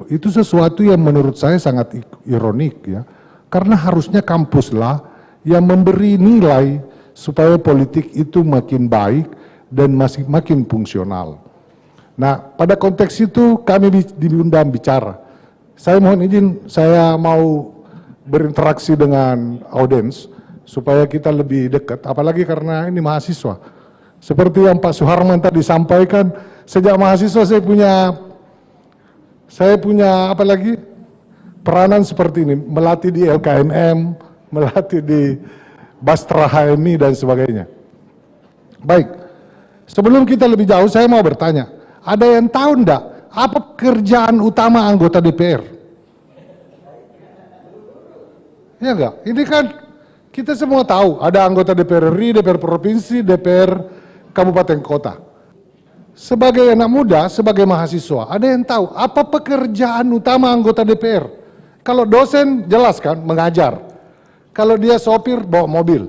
Itu sesuatu yang menurut saya sangat ironik ya. Karena harusnya kampuslah yang memberi nilai supaya politik itu makin baik dan makin fungsional. Nah, pada konteks itu kami diundang bicara. Saya mohon izin, saya mau berinteraksi dengan audiens supaya kita lebih dekat, apalagi karena ini mahasiswa. Seperti yang Pak Suharman tadi sampaikan, sejak mahasiswa saya punya apalagi peranan seperti ini, melatih di LKMM, melatih di Bastra HMI dan sebagainya. Baik, sebelum kita lebih jauh saya mau bertanya, ada yang tahu enggak apa pekerjaan utama anggota DPR? Ya enggak? Ini kan kita semua tahu, ada anggota DPR RI, DPR Provinsi, DPR Kabupaten Kota. Sebagai anak muda, sebagai mahasiswa, ada yang tahu apa pekerjaan utama anggota DPR? Kalau dosen, jelas kan, mengajar. Kalau dia sopir, bawa mobil.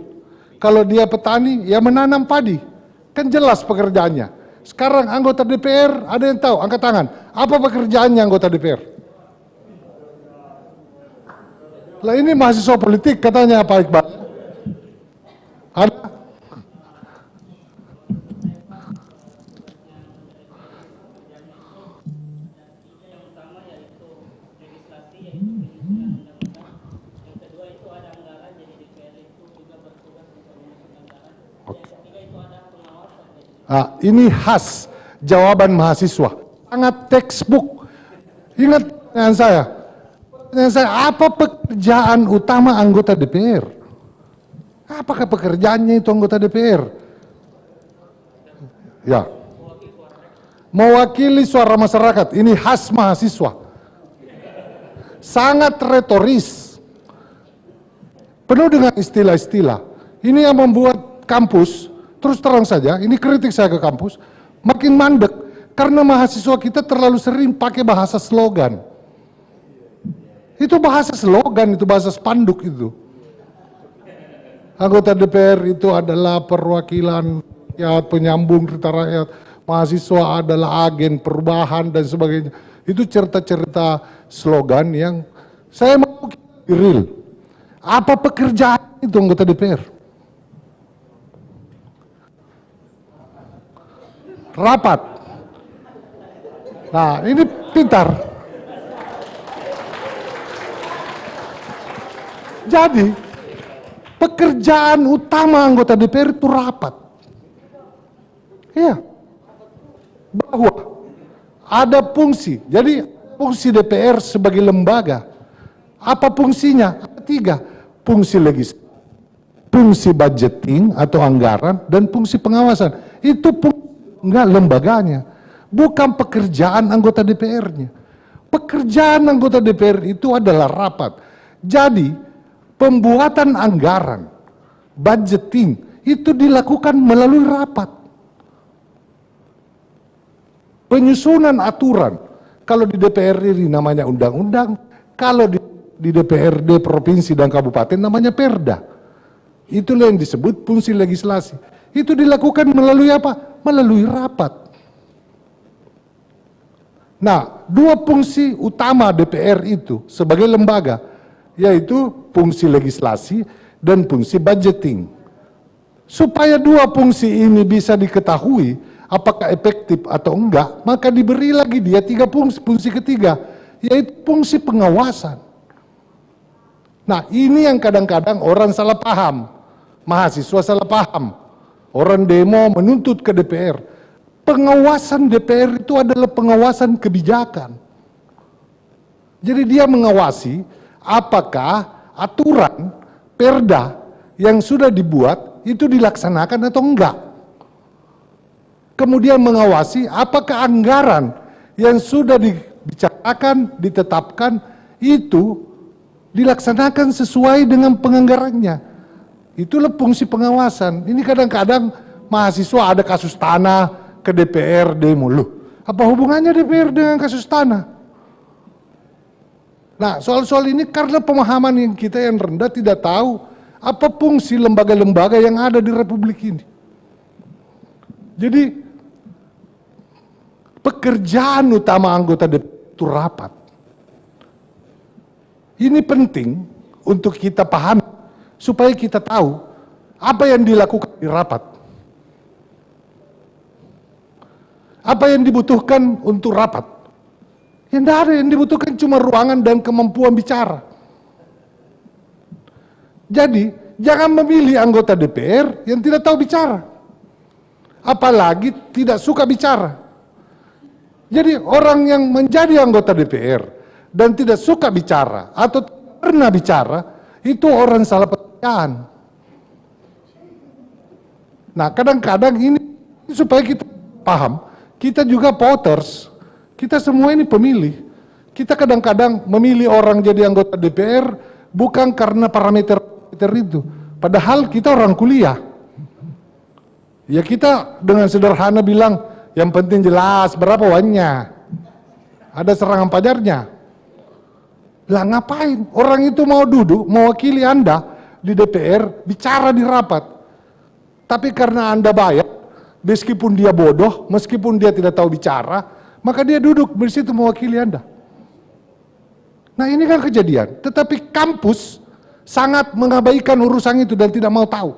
Kalau dia petani, ya menanam padi. Kan jelas pekerjaannya. Sekarang anggota DPR, ada yang tahu, angkat tangan. Apa pekerjaannya anggota DPR? Lah ini mahasiswa politik katanya Pak Iqbal. Ada? Nah, ini khas jawaban mahasiswa, sangat textbook. Ingat pertanyaan saya, apa pekerjaan utama anggota DPR? Apakah pekerjaannya itu anggota DPR? Ya, mewakili suara masyarakat, ini khas mahasiswa. Sangat retoris, penuh dengan istilah-istilah. Ini yang membuat kampus, terus terang saja, ini kritik saya ke kampus, makin mandek karena mahasiswa kita terlalu sering pakai bahasa slogan. Itu bahasa slogan, itu bahasa spanduk itu. Anggota DPR itu adalah perwakilan rakyat, penyambung cerita rakyat, mahasiswa adalah agen perubahan dan sebagainya. Itu cerita-cerita slogan yang saya mau real. Apa pekerjaan itu anggota DPR? Rapat. Nah, ini pintar. Jadi, pekerjaan utama anggota DPR itu rapat. Iya. Bahwa ada fungsi. Jadi, fungsi DPR sebagai lembaga. Apa fungsinya? Ada 3. Fungsi legislatif, fungsi budgeting atau anggaran, dan fungsi pengawasan. Itu enggak lembaganya, bukan pekerjaan anggota DPR-nya. Pekerjaan anggota DPR itu adalah rapat. Jadi, pembuatan anggaran, budgeting, itu dilakukan melalui rapat. Penyusunan aturan, kalau di DPR ini namanya undang-undang, kalau di DPRD Provinsi dan Kabupaten namanya Perda. Itulah yang disebut fungsi legislasi. Itu dilakukan melalui apa? Melalui rapat. Nah, 2 fungsi utama DPR itu sebagai lembaga, yaitu fungsi legislasi dan fungsi budgeting. Supaya dua fungsi ini bisa diketahui apakah efektif atau enggak, maka diberi lagi dia tiga fungsi. Fungsi ketiga, yaitu fungsi pengawasan. Nah, ini yang kadang-kadang orang salah paham, mahasiswa salah paham, orang demo menuntut ke DPR. Pengawasan DPR itu adalah pengawasan kebijakan. Jadi dia mengawasi apakah aturan perda yang sudah dibuat itu dilaksanakan atau enggak. Kemudian mengawasi apakah anggaran yang sudah dibicarakan, ditetapkan itu dilaksanakan sesuai dengan penganggarannya. Itulah fungsi pengawasan. Ini kadang-kadang mahasiswa ada kasus tanah ke DPR demo. Loh, apa hubungannya DPR dengan kasus tanah? Nah, soal-soal ini karena pemahaman yang kita yang rendah tidak tahu apa fungsi lembaga-lembaga yang ada di Republik ini. Jadi, pekerjaan utama anggota DPR itu rapat. Ini penting untuk kita pahami, supaya kita tahu apa yang dilakukan di rapat. Apa yang dibutuhkan untuk rapat. Yang tidak ada, yang dibutuhkan cuma ruangan dan kemampuan bicara. Jadi, jangan memilih anggota DPR yang tidak tahu bicara. Apalagi tidak suka bicara. Jadi, orang yang menjadi anggota DPR dan tidak suka bicara atau pernah bicara, itu orang salah pekerjaan. Nah, kadang-kadang ini supaya kita paham, kita juga voters, kita semua ini pemilih. Kita kadang-kadang memilih orang jadi anggota DPR bukan karena parameter itu. Padahal kita orang kuliah. Ya kita dengan sederhana bilang, yang penting jelas berapa uangnya. Ada serangan pajarnya. Lah ngapain? Orang itu mau duduk, mewakili Anda di DPR, bicara di rapat. Tapi karena Anda bayar, meskipun dia bodoh, meskipun dia tidak tahu bicara, maka dia duduk di situ mewakili Anda. Nah ini kan kejadian. Tetapi kampus sangat mengabaikan urusan itu dan tidak mau tahu.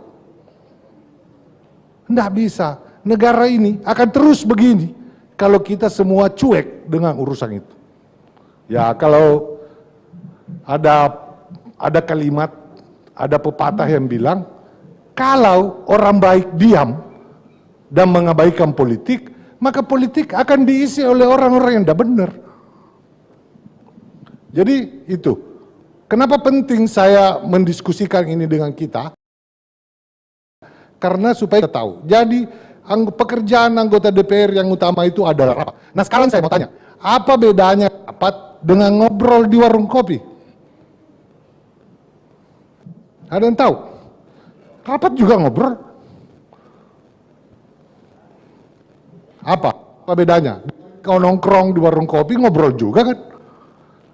Tidak bisa. Negara ini akan terus begini kalau kita semua cuek dengan urusan itu. Ya kalau ada kalimat, ada pepatah yang bilang, kalau orang baik diam dan mengabaikan politik, maka politik akan diisi oleh orang-orang yang tidak benar. Jadi itu. Kenapa penting saya mendiskusikan ini dengan kita? Karena supaya kita tahu. Jadi pekerjaan anggota DPR yang utama itu adalah rapat. Nah sekarang saya mau tanya, apa bedanya rapat dengan ngobrol di warung kopi? Ada yang tahu? Rapat juga ngobrol. Apa bedanya? Kau nongkrong di warung kopi ngobrol juga kan?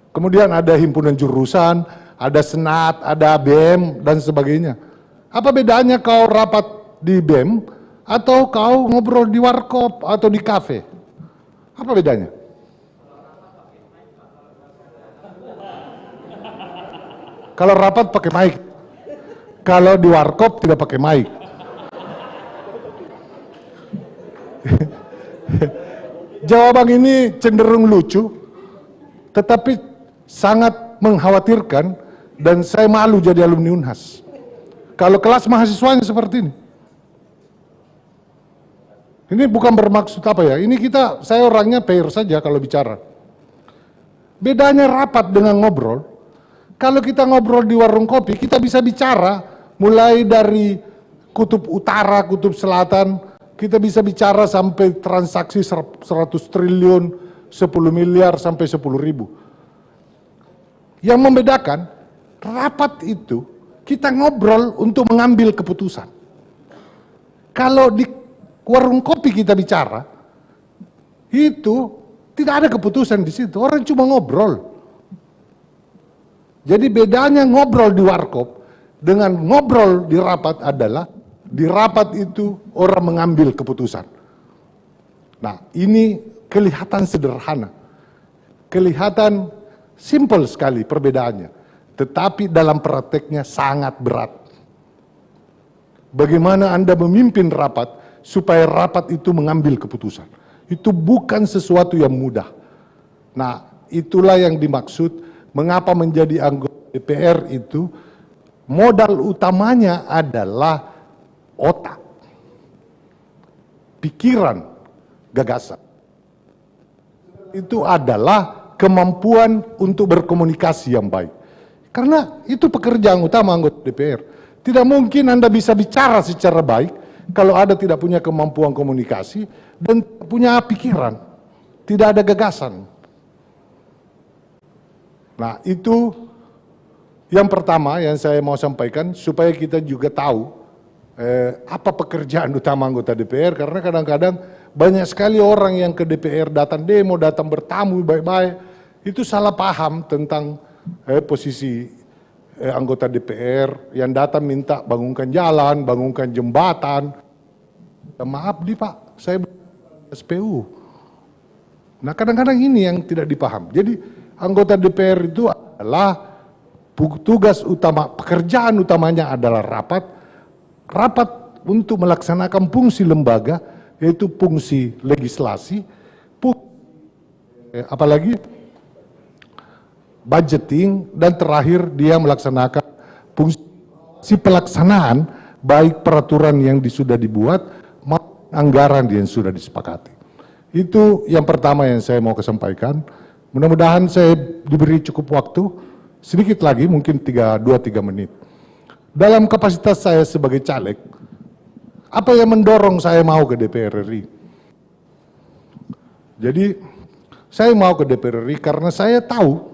Kemudian ada himpunan jurusan, ada senat, ada BEM, dan sebagainya. Apa bedanya kau rapat di BEM atau kau ngobrol di warkop atau di kafe? Apa bedanya? Kalau rapat pakai mic. Kalau di warkop tidak pakai mic. Jawaban ini cenderung lucu, tetapi sangat mengkhawatirkan dan saya malu jadi alumni Unhas. Kalau kelas mahasiswanya seperti ini. Ini bukan bermaksud apa ya, ini saya orangnya fair saja kalau bicara. Bedanya rapat dengan ngobrol, kalau kita ngobrol di warung kopi, kita bisa bicara mulai dari kutub utara, kutub selatan, kita bisa bicara sampai transaksi 100 triliun, 10 miliar sampai 10.000. Yang membedakan, rapat itu kita ngobrol untuk mengambil keputusan. Kalau di warung kopi kita bicara, itu tidak ada keputusan di situ, orang cuma ngobrol. Jadi bedanya ngobrol di warkop dengan ngobrol di rapat adalah, di rapat itu orang mengambil keputusan. Nah ini kelihatan sederhana, kelihatan simple sekali perbedaannya, tetapi dalam prakteknya sangat berat. bagaimana Anda memimpin rapat supaya rapat itu mengambil keputusan. Itu bukan sesuatu yang mudah. Nah, itulah yang dimaksud mengapa menjadi anggota DPR itu modal utamanya adalah otak, pikiran, gagasan. Itu adalah kemampuan untuk berkomunikasi yang baik. Karena itu pekerjaan utama anggota DPR. Tidak mungkin Anda bisa bicara secara baik kalau Anda tidak punya kemampuan komunikasi dan punya pikiran, tidak ada gagasan. Nah, itu yang pertama yang saya mau sampaikan supaya kita juga tahu apa pekerjaan utama anggota DPR, karena kadang-kadang banyak sekali orang yang ke DPR datang demo, datang bertamu baik-baik, itu salah paham tentang posisi anggota DPR yang datang minta bangunkan jalan, bangunkan jembatan. Maaf nih Pak, saya SPU. Nah, kadang-kadang ini yang tidak dipaham. Jadi anggota DPR itu adalah tugas utama, pekerjaan utamanya adalah rapat untuk melaksanakan fungsi lembaga, yaitu fungsi legislasi, apalagi budgeting, dan terakhir dia melaksanakan fungsi pelaksanaan baik peraturan yang sudah dibuat maupun anggaran yang sudah disepakati. Itu yang pertama yang saya mau sampaikan. Mudah-mudahan saya diberi cukup waktu, sedikit lagi mungkin 2-3 menit. Dalam kapasitas saya sebagai caleg, apa yang mendorong saya mau ke DPR RI? Jadi saya mau ke DPR RI karena saya tahu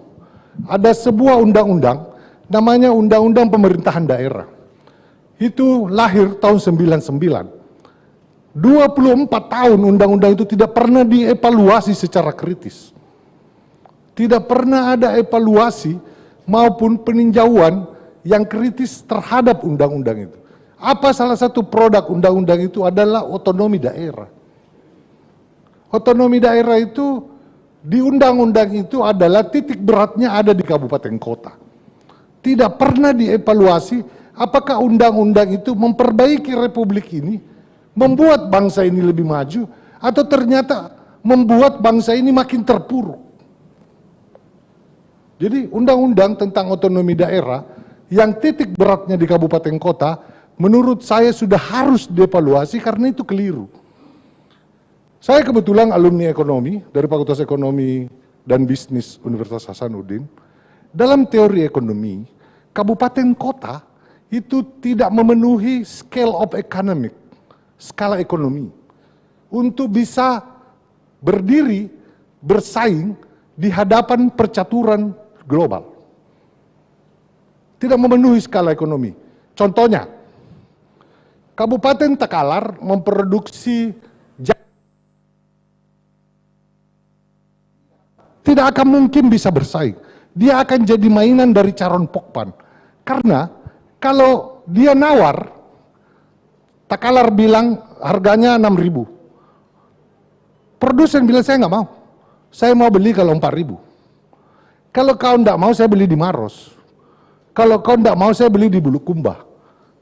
ada sebuah undang-undang namanya Undang-Undang Pemerintahan Daerah. Itu lahir tahun 99. 24 tahun undang-undang itu tidak pernah dievaluasi secara kritis. Tidak pernah ada evaluasi maupun peninjauan yang kritis terhadap undang-undang itu. Apa salah satu produk undang-undang itu adalah otonomi daerah. Otonomi daerah itu di undang-undang itu adalah titik beratnya ada di kabupaten kota. Tidak pernah dievaluasi apakah undang-undang itu memperbaiki republik ini, membuat bangsa ini lebih maju, atau ternyata membuat bangsa ini makin terpuruk. Jadi undang-undang tentang otonomi daerah yang titik beratnya di kabupaten kota, menurut saya sudah harus dievaluasi karena itu keliru. Saya kebetulan alumni ekonomi dari Fakultas Ekonomi dan Bisnis Universitas Hasanuddin. Dalam teori ekonomi, kabupaten kota itu tidak memenuhi scale of economic, skala ekonomi, untuk bisa berdiri, bersaing di hadapan percaturan global. Tidak memenuhi skala ekonomi. Contohnya, Kabupaten Takalar memproduksi tidak akan mungkin bisa bersaing. Dia akan jadi mainan dari Charon Pokpan. Karena kalau dia nawar, Takalar bilang harganya 6.000. Produsen bilang saya nggak mau. Saya mau beli kalau 4.000. Kalau kau nggak mau saya beli di Maros. Kalau kau nggak mau saya beli di Bulukumba.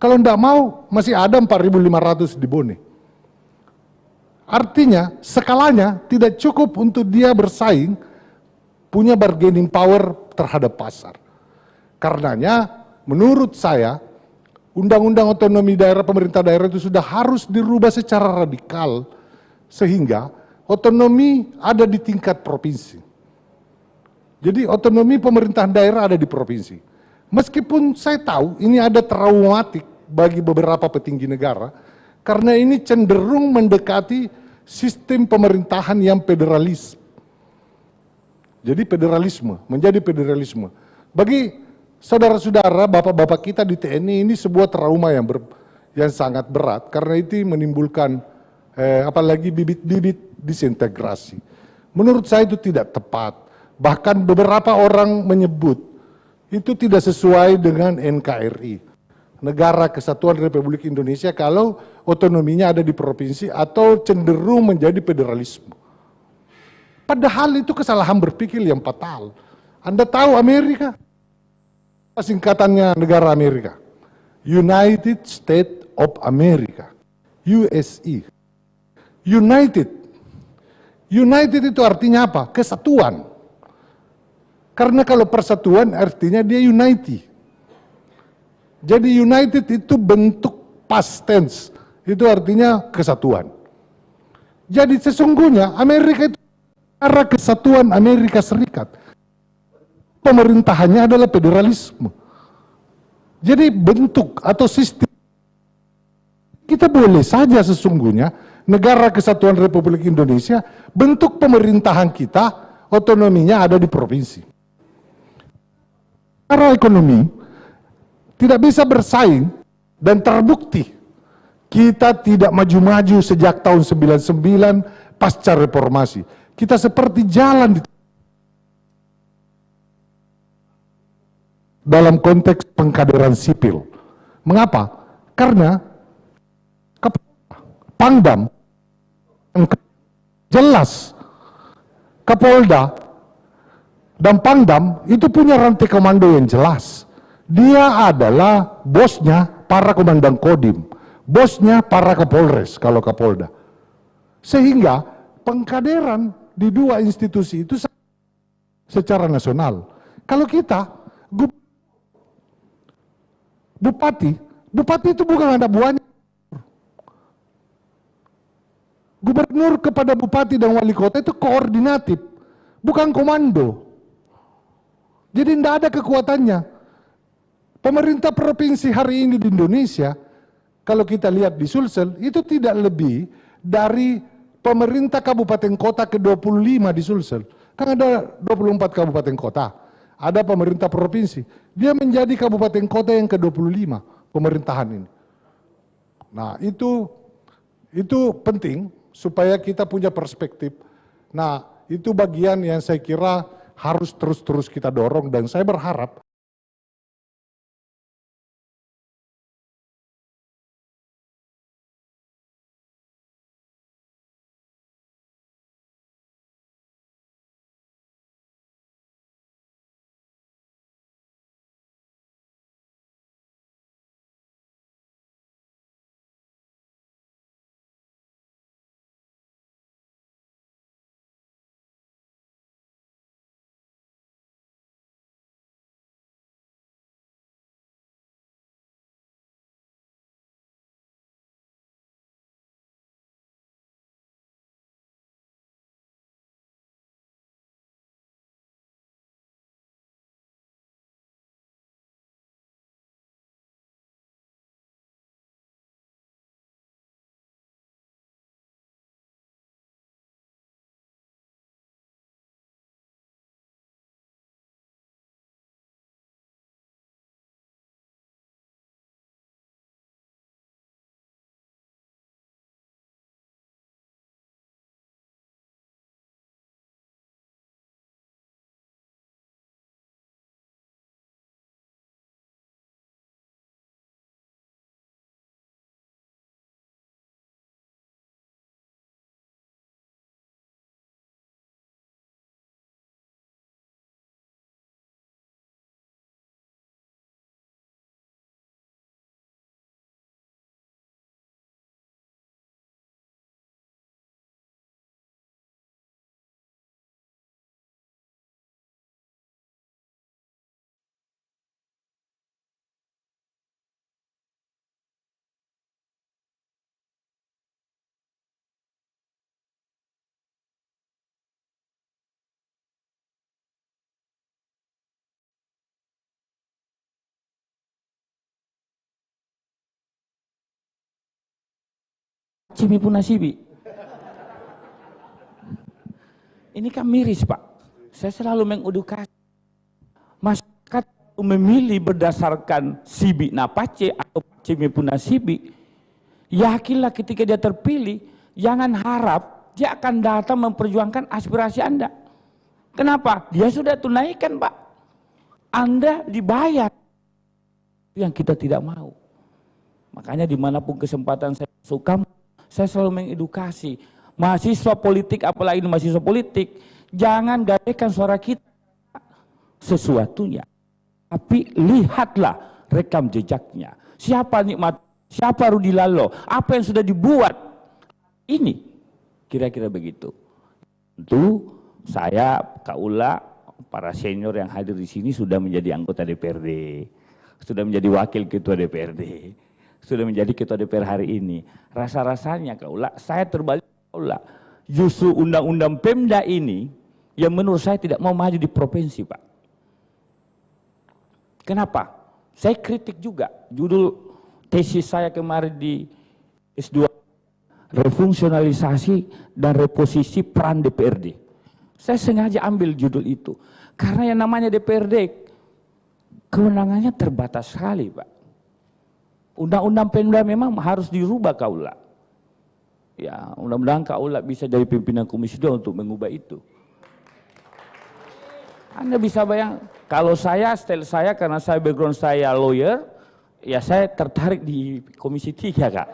Kalau nggak mau masih ada 4.500 di Bone. Artinya skalanya tidak cukup untuk dia bersaing, punya bargaining power terhadap pasar. Karenanya menurut saya Undang-Undang Otonomi Daerah, Pemerintah Daerah itu sudah harus dirubah secara radikal sehingga otonomi ada di tingkat provinsi. Jadi otonomi pemerintahan daerah ada di provinsi. Meskipun saya tahu ini ada traumatik bagi beberapa petinggi negara, karena ini cenderung mendekati sistem pemerintahan yang federalis. Jadi federalisme, menjadi federalisme. Bagi saudara-saudara, bapak-bapak kita di TNI ini sebuah trauma yang sangat berat, karena itu menimbulkan apalagi bibit-bibit disintegrasi. Menurut saya itu tidak tepat. Bahkan beberapa orang menyebut itu tidak sesuai dengan NKRI, Negara Kesatuan Republik Indonesia, kalau otonominya ada di provinsi atau cenderung menjadi federalisme. Padahal itu kesalahan berpikir yang fatal. Anda tahu Amerika, singkatannya negara Amerika, United States of America, USA. United. United itu artinya apa? Kesatuan. Karena kalau persatuan artinya dia unity. Jadi united itu bentuk past tense. Itu artinya kesatuan. Jadi sesungguhnya Amerika itu arah kesatuan Amerika Serikat. Pemerintahannya adalah federalisme. Jadi bentuk atau sistem. Kita boleh saja sesungguhnya negara kesatuan Republik Indonesia, bentuk pemerintahan kita, otonominya ada di provinsi. Secara ekonomi, tidak bisa bersaing dan terbukti kita tidak maju-maju sejak tahun 99 pasca reformasi. Kita seperti jalan di dalam konteks pengkaderan sipil. Mengapa? Karena Pangdam jelas Kapolda dan Pangdam itu punya rantai komando yang jelas. Dia adalah bosnya para komandan Kodim, bosnya para Kapolres kalau Kapolda. Sehingga pengkaderan di dua institusi itu secara nasional. Kalau kita bupati itu bukan anak buahnya. Gubernur kepada bupati dan wali kota itu koordinatif, bukan komando. Jadi tidak ada kekuatannya. Pemerintah provinsi hari ini di Indonesia, kalau kita lihat di Sulsel, itu tidak lebih dari pemerintah kabupaten kota ke-25 di Sulsel. Kan ada 24 kabupaten kota, ada pemerintah provinsi. Dia menjadi kabupaten kota yang ke-25 pemerintahan ini. Nah itu penting supaya kita punya perspektif. Nah itu bagian yang saya kira harus terus-terus kita dorong, dan saya berharap Cimi Punasibi. Ini kan miris Pak. Saya selalu mengedukasi masyarakat memilih berdasarkan Sibi Napace atau Cimi Punasibi. Yakinlah ketika dia terpilih, jangan harap dia akan datang memperjuangkan aspirasi Anda. Kenapa? Dia sudah tunaikan Pak. Anda dibayar. Yang kita tidak mau. Makanya dimanapun kesempatan saya suka, saya selalu mengedukasi mahasiswa politik, apalagi mahasiswa politik, jangan gadaikan suara kita sesuatunya, tapi lihatlah rekam jejaknya. Siapa nikmat Siapa Rudi Lalo? Apa yang sudah dibuat? Ini kira-kira begitu. Tentu saya, Kak Ula, para senior yang hadir di sini sudah menjadi anggota DPRD, sudah menjadi wakil ketua DPRD, sudah menjadi ketua DPR hari ini. Rasa-rasanya Kak Ula, saya terbalik Kak Ula. Justru undang-undang Pemda ini yang menurut saya tidak mau maju di provinsi, Pak. Kenapa? Saya kritik juga judul tesis saya kemarin di S2, refungsionalisasi dan reposisi peran DPRD. Saya sengaja ambil judul itu karena yang namanya DPRD kewenangannya terbatas sekali, Pak. Undang-undang Pemda memang harus dirubah, Kak Ula. Ya, mudah-mudahan Kak Ula bisa jadi pimpinan Komisi 2 untuk mengubah itu. Anda bisa bayang, kalau saya, style saya, karena saya background saya lawyer, ya saya tertarik di Komisi 3, Kak.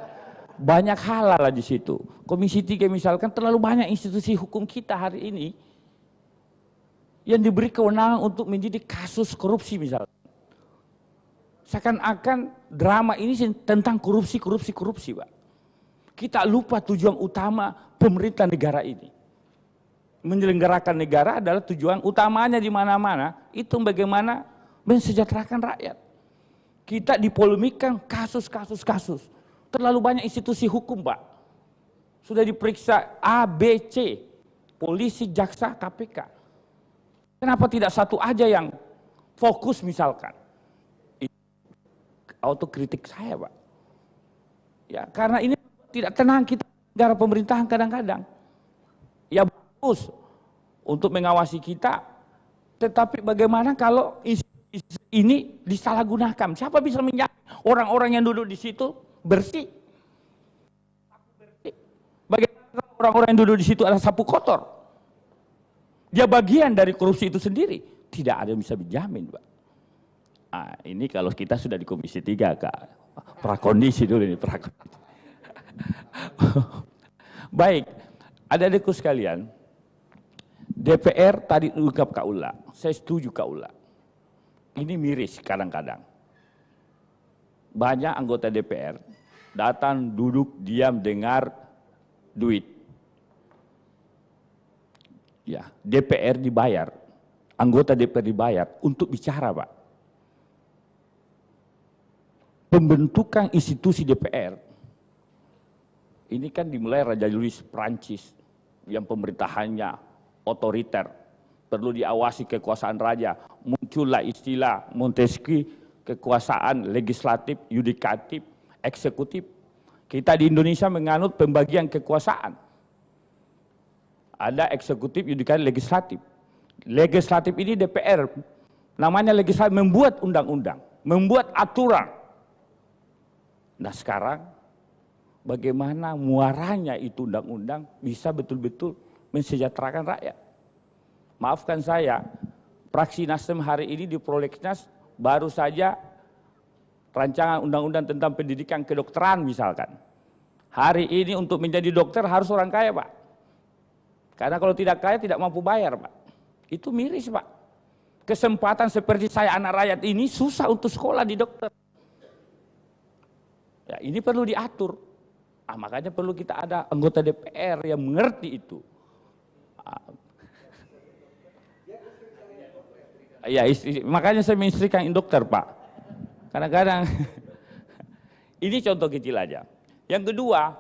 Banyak hal lah di situ. Komisi 3 misalkan terlalu banyak institusi hukum kita hari ini yang diberi kewenangan untuk menjadi kasus korupsi misalkan. Seakan-akan drama ini tentang korupsi, Pak. Kita lupa tujuan utama pemerintah negara ini. Menyelenggarakan negara adalah tujuan utamanya di mana-mana, itu bagaimana mensejahterakan rakyat. Kita dipolemikan kasus. Terlalu banyak institusi hukum, Pak. Sudah diperiksa A, B, C, polisi, jaksa, KPK. Kenapa tidak satu aja yang fokus misalkan? Autokritik saya, Pak. Ya, karena ini tidak tenang kita negara pemerintahan kadang-kadang. Ya bagus untuk mengawasi kita, tetapi bagaimana kalau ini disalahgunakan? Siapa bisa menjamin orang-orang yang duduk di situ bersih? Bagaimana orang-orang yang duduk di situ adalah sapu kotor? Dia bagian dari korupsi itu sendiri. Tidak ada yang bisa menjamin, Pak. Nah, ini kalau kita sudah di Komisi 3, Kak. Prakondisi dulu ini, prakondisi. Baik, adik-adikku sekalian, DPR tadi ungkap Kak Ula, saya setuju Kak Ula. Ini miris kadang-kadang. Banyak anggota DPR datang, duduk, diam, dengar, duit. Ya, DPR dibayar, anggota DPR dibayar untuk bicara, Pak. Pembentukan institusi DPR ini kan dimulai Raja Louis Prancis yang pemerintahannya otoriter, perlu diawasi kekuasaan raja. Muncullah istilah Montesquieu, kekuasaan legislatif, yudikatif, eksekutif. Kita di Indonesia menganut pembagian kekuasaan. Ada eksekutif, yudikatif, legislatif. Legislatif ini DPR, namanya legislatif, membuat undang-undang, membuat aturan. Nah sekarang bagaimana muaranya itu undang-undang bisa betul-betul mensejahterakan rakyat. Maafkan saya, fraksi Nasdem hari ini di Prolegnas baru saja rancangan undang-undang tentang pendidikan kedokteran misalkan. Hari ini untuk menjadi dokter harus orang kaya, Pak. Karena kalau tidak kaya tidak mampu bayar, Pak. Itu miris, Pak. Kesempatan seperti saya anak rakyat ini susah untuk sekolah di dokter. Ya, ini perlu diatur. Makanya perlu kita ada anggota DPR yang mengerti itu. Ya, makanya saya mengistrikan dokter, Pak. Kadang-kadang ini contoh kecil aja. Yang kedua,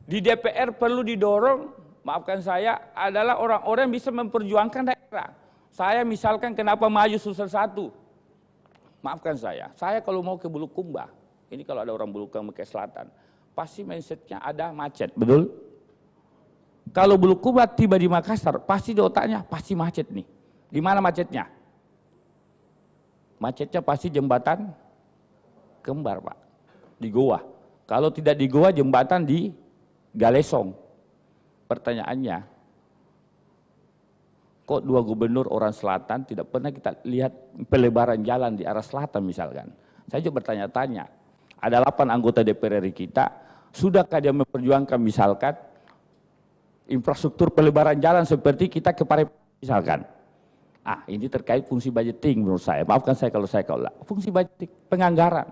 di DPR perlu didorong, maafkan saya, adalah orang-orang yang bisa memperjuangkan daerah. Saya misalkan kenapa maju Sulsel 1? Maafkan saya kalau mau ke Bulukumba, ini kalau ada orang Bulukumba ke selatan, pasti mindsetnya ada macet, betul? Kalau Bulukumba tiba di Makassar, pasti di otaknya pasti macet nih. Di mana macetnya? Macetnya pasti jembatan Kembar, Pak. Di Goa. Kalau tidak di Goa, jembatan di Galesong. Pertanyaannya, kok dua gubernur orang selatan tidak pernah kita lihat pelebaran jalan di arah selatan misalkan? Saya juga bertanya-tanya. Ada 8 anggota DPR RI kita, sudahkah dia memperjuangkan misalkan infrastruktur pelebaran jalan seperti kita ke Parepare misalkan? Ini terkait fungsi budgeting menurut saya. Maafkan saya kalau saya kalah. Fungsi budgeting, penganggaran.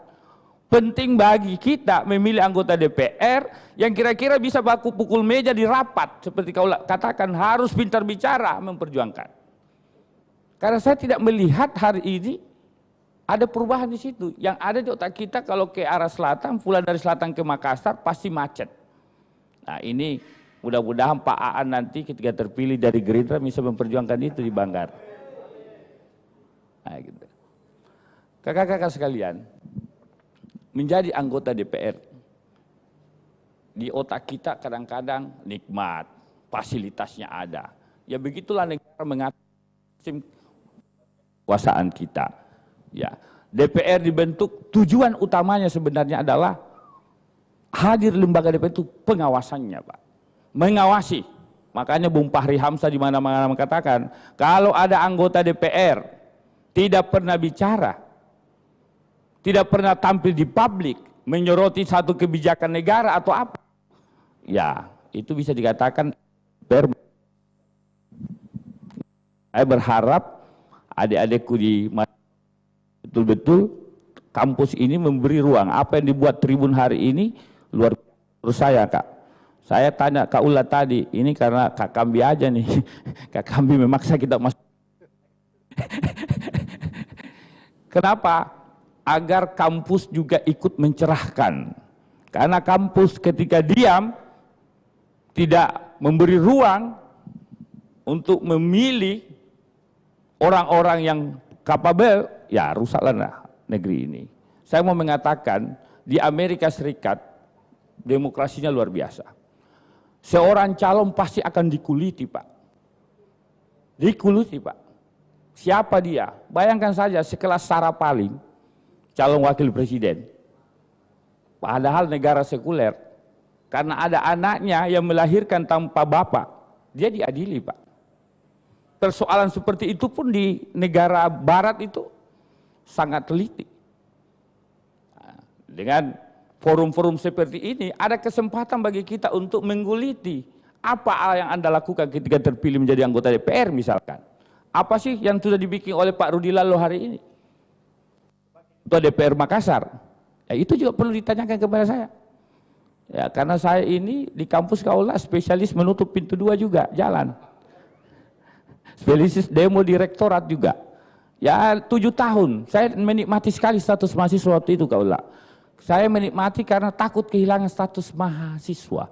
Penting bagi kita memilih anggota DPR yang kira-kira bisa baku pukul meja di rapat. Seperti kau katakan, harus pintar bicara, memperjuangkan. Karena saya tidak melihat hari ini ada perubahan di situ. Yang ada di otak kita kalau ke arah selatan, pulang dari selatan ke Makassar pasti macet. Nah ini mudah-mudahan Pak Aan nanti ketika terpilih dari Gerindra bisa memperjuangkan itu di Banggar. Nah, gitu. Kakak-kakak sekalian, menjadi anggota DPR di otak kita kadang-kadang nikmat, fasilitasnya ada. Ya begitulah negara mengatur kekuasaan kita. Ya, DPR dibentuk tujuan utamanya sebenarnya adalah hadir lembaga DPR itu pengawasannya, Pak. Mengawasi. Makanya Bung Fahri Hamzah di mana-mana mengatakan, kalau ada anggota DPR tidak pernah bicara, tidak pernah tampil di publik, menyoroti satu kebijakan negara atau apa, ya itu bisa dikatakan saya berharap adik-adikku di betul-betul kampus ini memberi ruang. Apa yang dibuat Tribun hari ini luar biasa saya, Kak. Saya tanya Kak Ula tadi, ini karena Kak Kambi aja nih. Kak Kambi memaksa kita masuk. Kenapa? Agar kampus juga ikut mencerahkan. Karena kampus ketika diam, tidak memberi ruang untuk memilih orang-orang yang kapabel, ya rusaklah negeri ini. Saya mau mengatakan, di Amerika Serikat, demokrasinya luar biasa. Seorang calon pasti akan dikuliti, Pak. Dikuliti, Pak. Siapa dia? Bayangkan saja sekelas Sarah Palin, calon wakil presiden. Padahal negara sekuler, karena ada anaknya yang melahirkan tanpa bapak, dia diadili, Pak. Persoalan seperti itu pun di negara barat itu sangat teliti. Dengan forum-forum seperti ini, ada kesempatan bagi kita untuk mengguliti apa yang Anda lakukan ketika terpilih menjadi anggota DPR misalkan. Apa sih yang sudah dibikin oleh Pak Rudi Lalo hari ini? Ketua DPR Makassar. Ya, itu juga perlu ditanyakan kepada saya. Ya, karena saya ini di kampus Kaula spesialis menutup pintu 2 juga, jalan. Spesialis demo direktorat juga. Ya 7 tahun, saya menikmati sekali status mahasiswa waktu itu Kaula. Saya menikmati karena takut kehilangan status mahasiswa.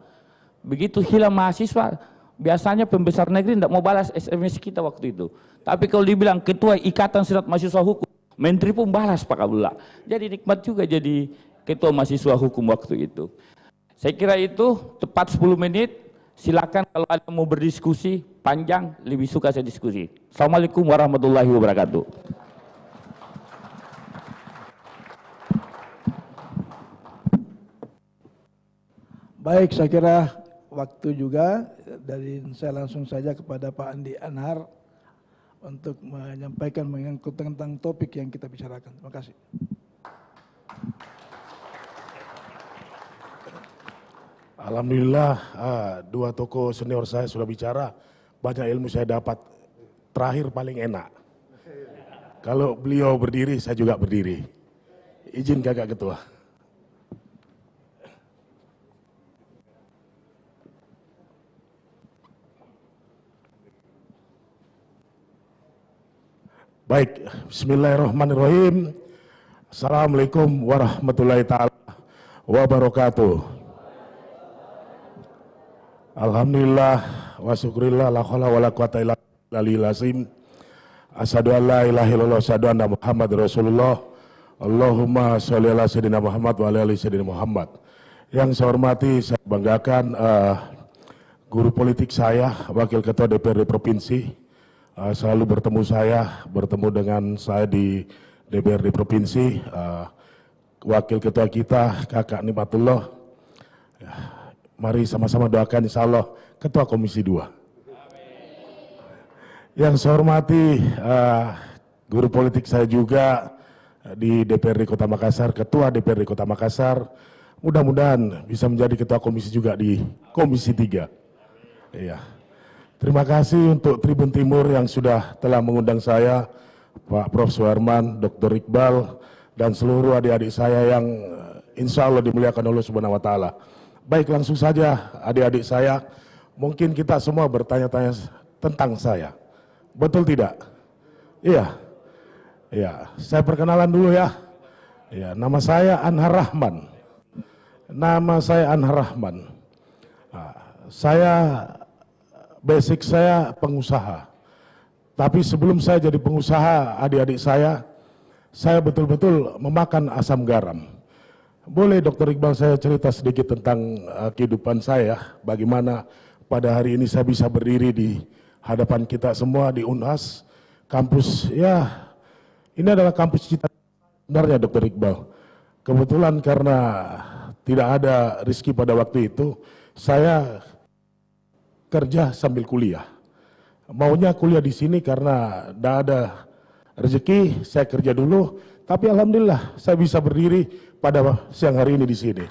Begitu hilang mahasiswa, biasanya pembesar negeri tidak mau balas SMS kita waktu itu. Tapi kalau dibilang ketua Ikatan Senat Mahasiswa Hukum, menteri pun balas Pak Abdullah. Jadi nikmat juga jadi ketua mahasiswa hukum waktu itu. Saya kira itu tepat 10 menit. Silakan kalau ada mau berdiskusi panjang, lebih suka saya diskusi. Assalamualaikum warahmatullahi wabarakatuh. Baik, saya kira waktu juga dari saya langsung saja kepada Pak Andi Anhar untuk menyampaikan mengangkut tentang topik yang kita bicarakan. Terima kasih. Alhamdulillah, 2 tokoh senior saya sudah bicara, banyak ilmu saya dapat. Terakhir paling enak. Kalau beliau berdiri, saya juga berdiri. Izin Kakak Ketua. Baik, bismillahirrahmanirrahim. Assalamualaikum warahmatullahi ta'ala wabarakatuh. Alhamdulillah wa syukurillah la haula wala quwata illa billahil azim. Asyhadu an la ilaha illallah wa asyhadu anna Muhammad Rasulullah. Allahumma sholli ala sayyidina Muhammad wa ala ali sayyidina Muhammad. Yang saya hormati, saya banggakan guru politik saya, Wakil Ketua DPRD Provinsi. Selalu bertemu dengan saya di DPRD Provinsi, Wakil Ketua kita, Kakak Nikmatullah. Mari sama-sama doakan insya Allah Ketua Komisi 2. Yang saya hormati guru politik saya juga di DPRD Kota Makassar, Ketua DPRD Kota Makassar. Mudah-mudahan bisa menjadi Ketua Komisi juga di Komisi 3. Iya. Terima kasih untuk Tribun Timur yang sudah telah mengundang saya, Pak Prof. Suharman, Dr. Iqbal, dan seluruh adik-adik saya yang insya Allah dimuliakan Allah Subhanahu wa Ta'ala. Baik, langsung saja adik-adik saya, mungkin kita semua bertanya-tanya tentang saya. Betul tidak? Iya. Ya, saya perkenalan dulu ya. Ya, nama saya Anhar Rahman. Nama saya Anhar Rahman. Saya basic saya pengusaha. Tapi sebelum saya jadi pengusaha, adik-adik saya betul-betul memakan asam garam. Boleh Dr. Iqbal saya cerita sedikit tentang kehidupan saya, bagaimana pada hari ini saya bisa berdiri di hadapan kita semua di Unhas, kampus ya. Ini adalah kampus cita sebenarnya Dr. Iqbal. Kebetulan karena tidak ada rezeki pada waktu itu, saya kerja sambil kuliah. Maunya kuliah di sini karena tidak ada rezeki, saya kerja dulu. Tapi alhamdulillah saya bisa berdiri pada siang hari ini di sini.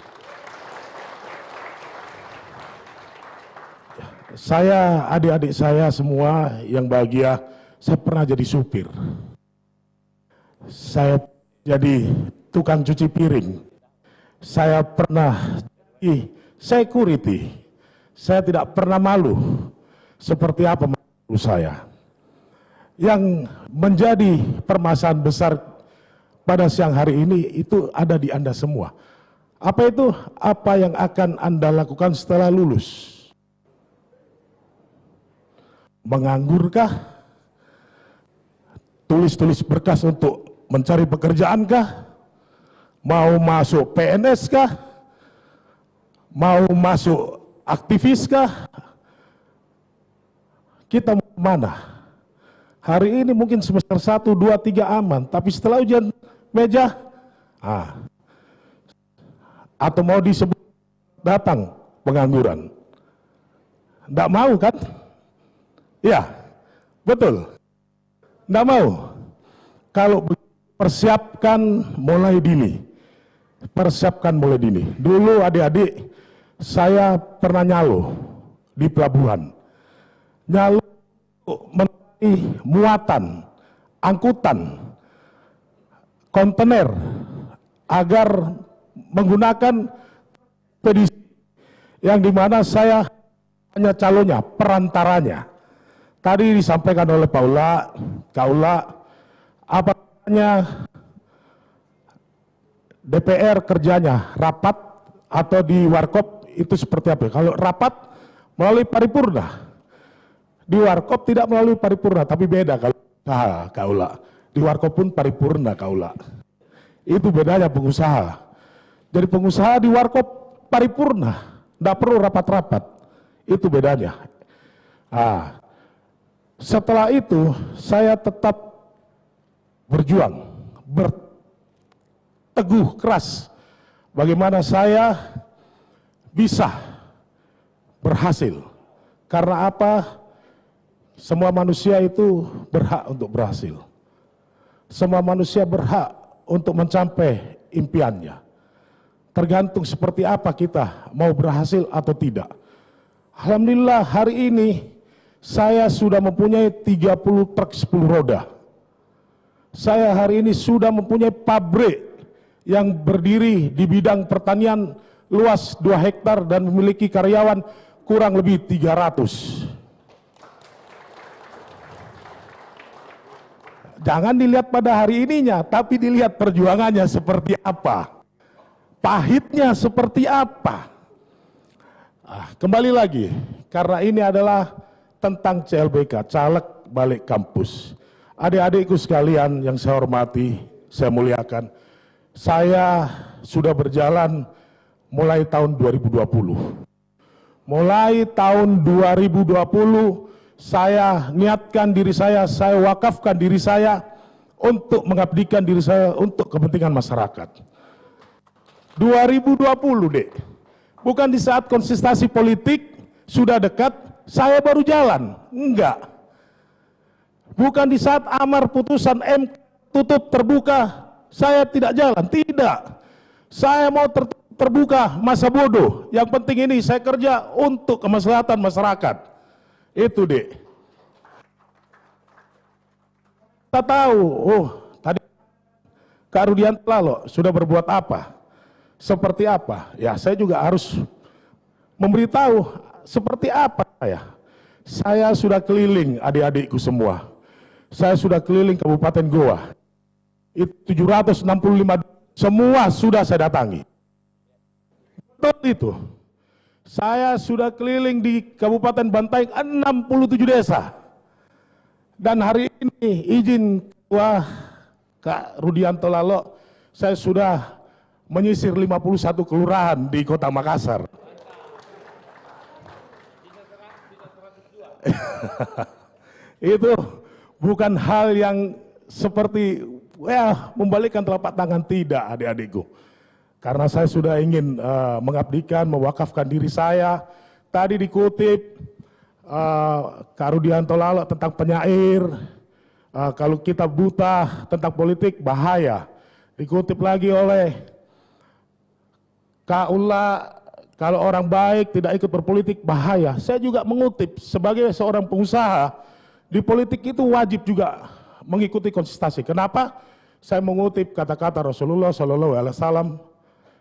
Saya, adik-adik saya semua yang bahagia, saya pernah jadi supir. Saya jadi tukang cuci piring. Saya pernah jadi security. Saya tidak pernah malu seperti apa malu saya. Yang menjadi permasalahan besar pada siang hari ini itu ada di Anda semua. Apa itu? Apa yang akan Anda lakukan setelah lulus? Menganggurkah? Tulis-tulis berkas untuk mencari pekerjaan kah? Mau masuk PNS kah? Mau masuk aktivis kah? Kita mau mana? Hari ini mungkin semester 1, 2, 3 aman, tapi setelah ujian meja, atau mau disebut datang pengangguran. Tidak mau kan? Ya, betul. Tidak mau. Kalau persiapkan mulai dini. Persiapkan mulai dini. Dulu adik-adik, saya pernah nyalo di pelabuhan. Nyalo mencari muatan, angkutan, kontainer, agar menggunakan ekspedisi yang dimana saya hanya calonnya, perantaranya. Tadi disampaikan oleh Kaula, apa namanya DPR kerjanya rapat atau di warkop itu seperti apa? Kalau rapat melalui paripurna, di warkop tidak melalui paripurna, tapi beda kalau Kaula. Di warkop pun paripurna Kaula. Itu bedanya pengusaha. Jadi pengusaha di warkop paripurna, tidak perlu rapat-rapat. Itu bedanya. Setelah itu saya tetap berjuang, berteguh keras bagaimana saya bisa berhasil. Karena apa? Semua manusia itu berhak untuk berhasil. Semua manusia berhak untuk mencapai impiannya. Tergantung seperti apa kita mau berhasil atau tidak. Alhamdulillah hari ini saya sudah mempunyai 30 truk 10 roda. Saya hari ini sudah mempunyai pabrik yang berdiri di bidang pertanian luas 2 hektar dan memiliki karyawan kurang lebih 300. Jangan dilihat pada hari ininya, tapi dilihat perjuangannya seperti apa. Pahitnya seperti apa. Kembali lagi, karena ini adalah tentang CLBK, caleg balik kampus. Adik-adikku sekalian yang saya hormati, saya muliakan, saya sudah berjalan mulai tahun 2020. Mulai tahun 2020, saya niatkan diri saya wakafkan diri saya untuk mengabdikan diri saya untuk kepentingan masyarakat. 2020 dek, bukan di saat konsentrasi politik sudah dekat, saya baru jalan, enggak. Bukan di saat amar putusan MK tutup terbuka, saya tidak jalan, tidak. Saya mau terbuka masa bodoh, yang penting ini saya kerja untuk kemaslahatan masyarakat. Itu dek. Kita tahu, tadi Kak Rudianto Lalo sudah berbuat apa? Seperti apa? Ya, saya juga harus memberitahu seperti apa saya. Saya sudah keliling adik-adikku semua. Saya sudah keliling Kabupaten Goa. Itu 765 semua sudah saya datangi. Betul itu. Saya sudah keliling di Kabupaten Bantaeng 67 desa. Dan hari ini izin Ketua Kak Rudianto Lalo, saya sudah menyisir 51 kelurahan di Kota Makassar. Itu bukan hal yang seperti membalikkan telapak tangan, tidak adik-adikku. Karena saya sudah ingin mengabdikan, mewakafkan diri saya. Tadi dikutip Kak Rudianto Lalo tentang penyair, kalau kita buta tentang politik bahaya. Dikutip lagi oleh Kak Ulla, kalau orang baik tidak ikut berpolitik bahaya. Saya juga mengutip sebagai seorang pengusaha, di politik itu wajib juga mengikuti konsistensi. Kenapa? Saya mengutip kata-kata Rasulullah SAW,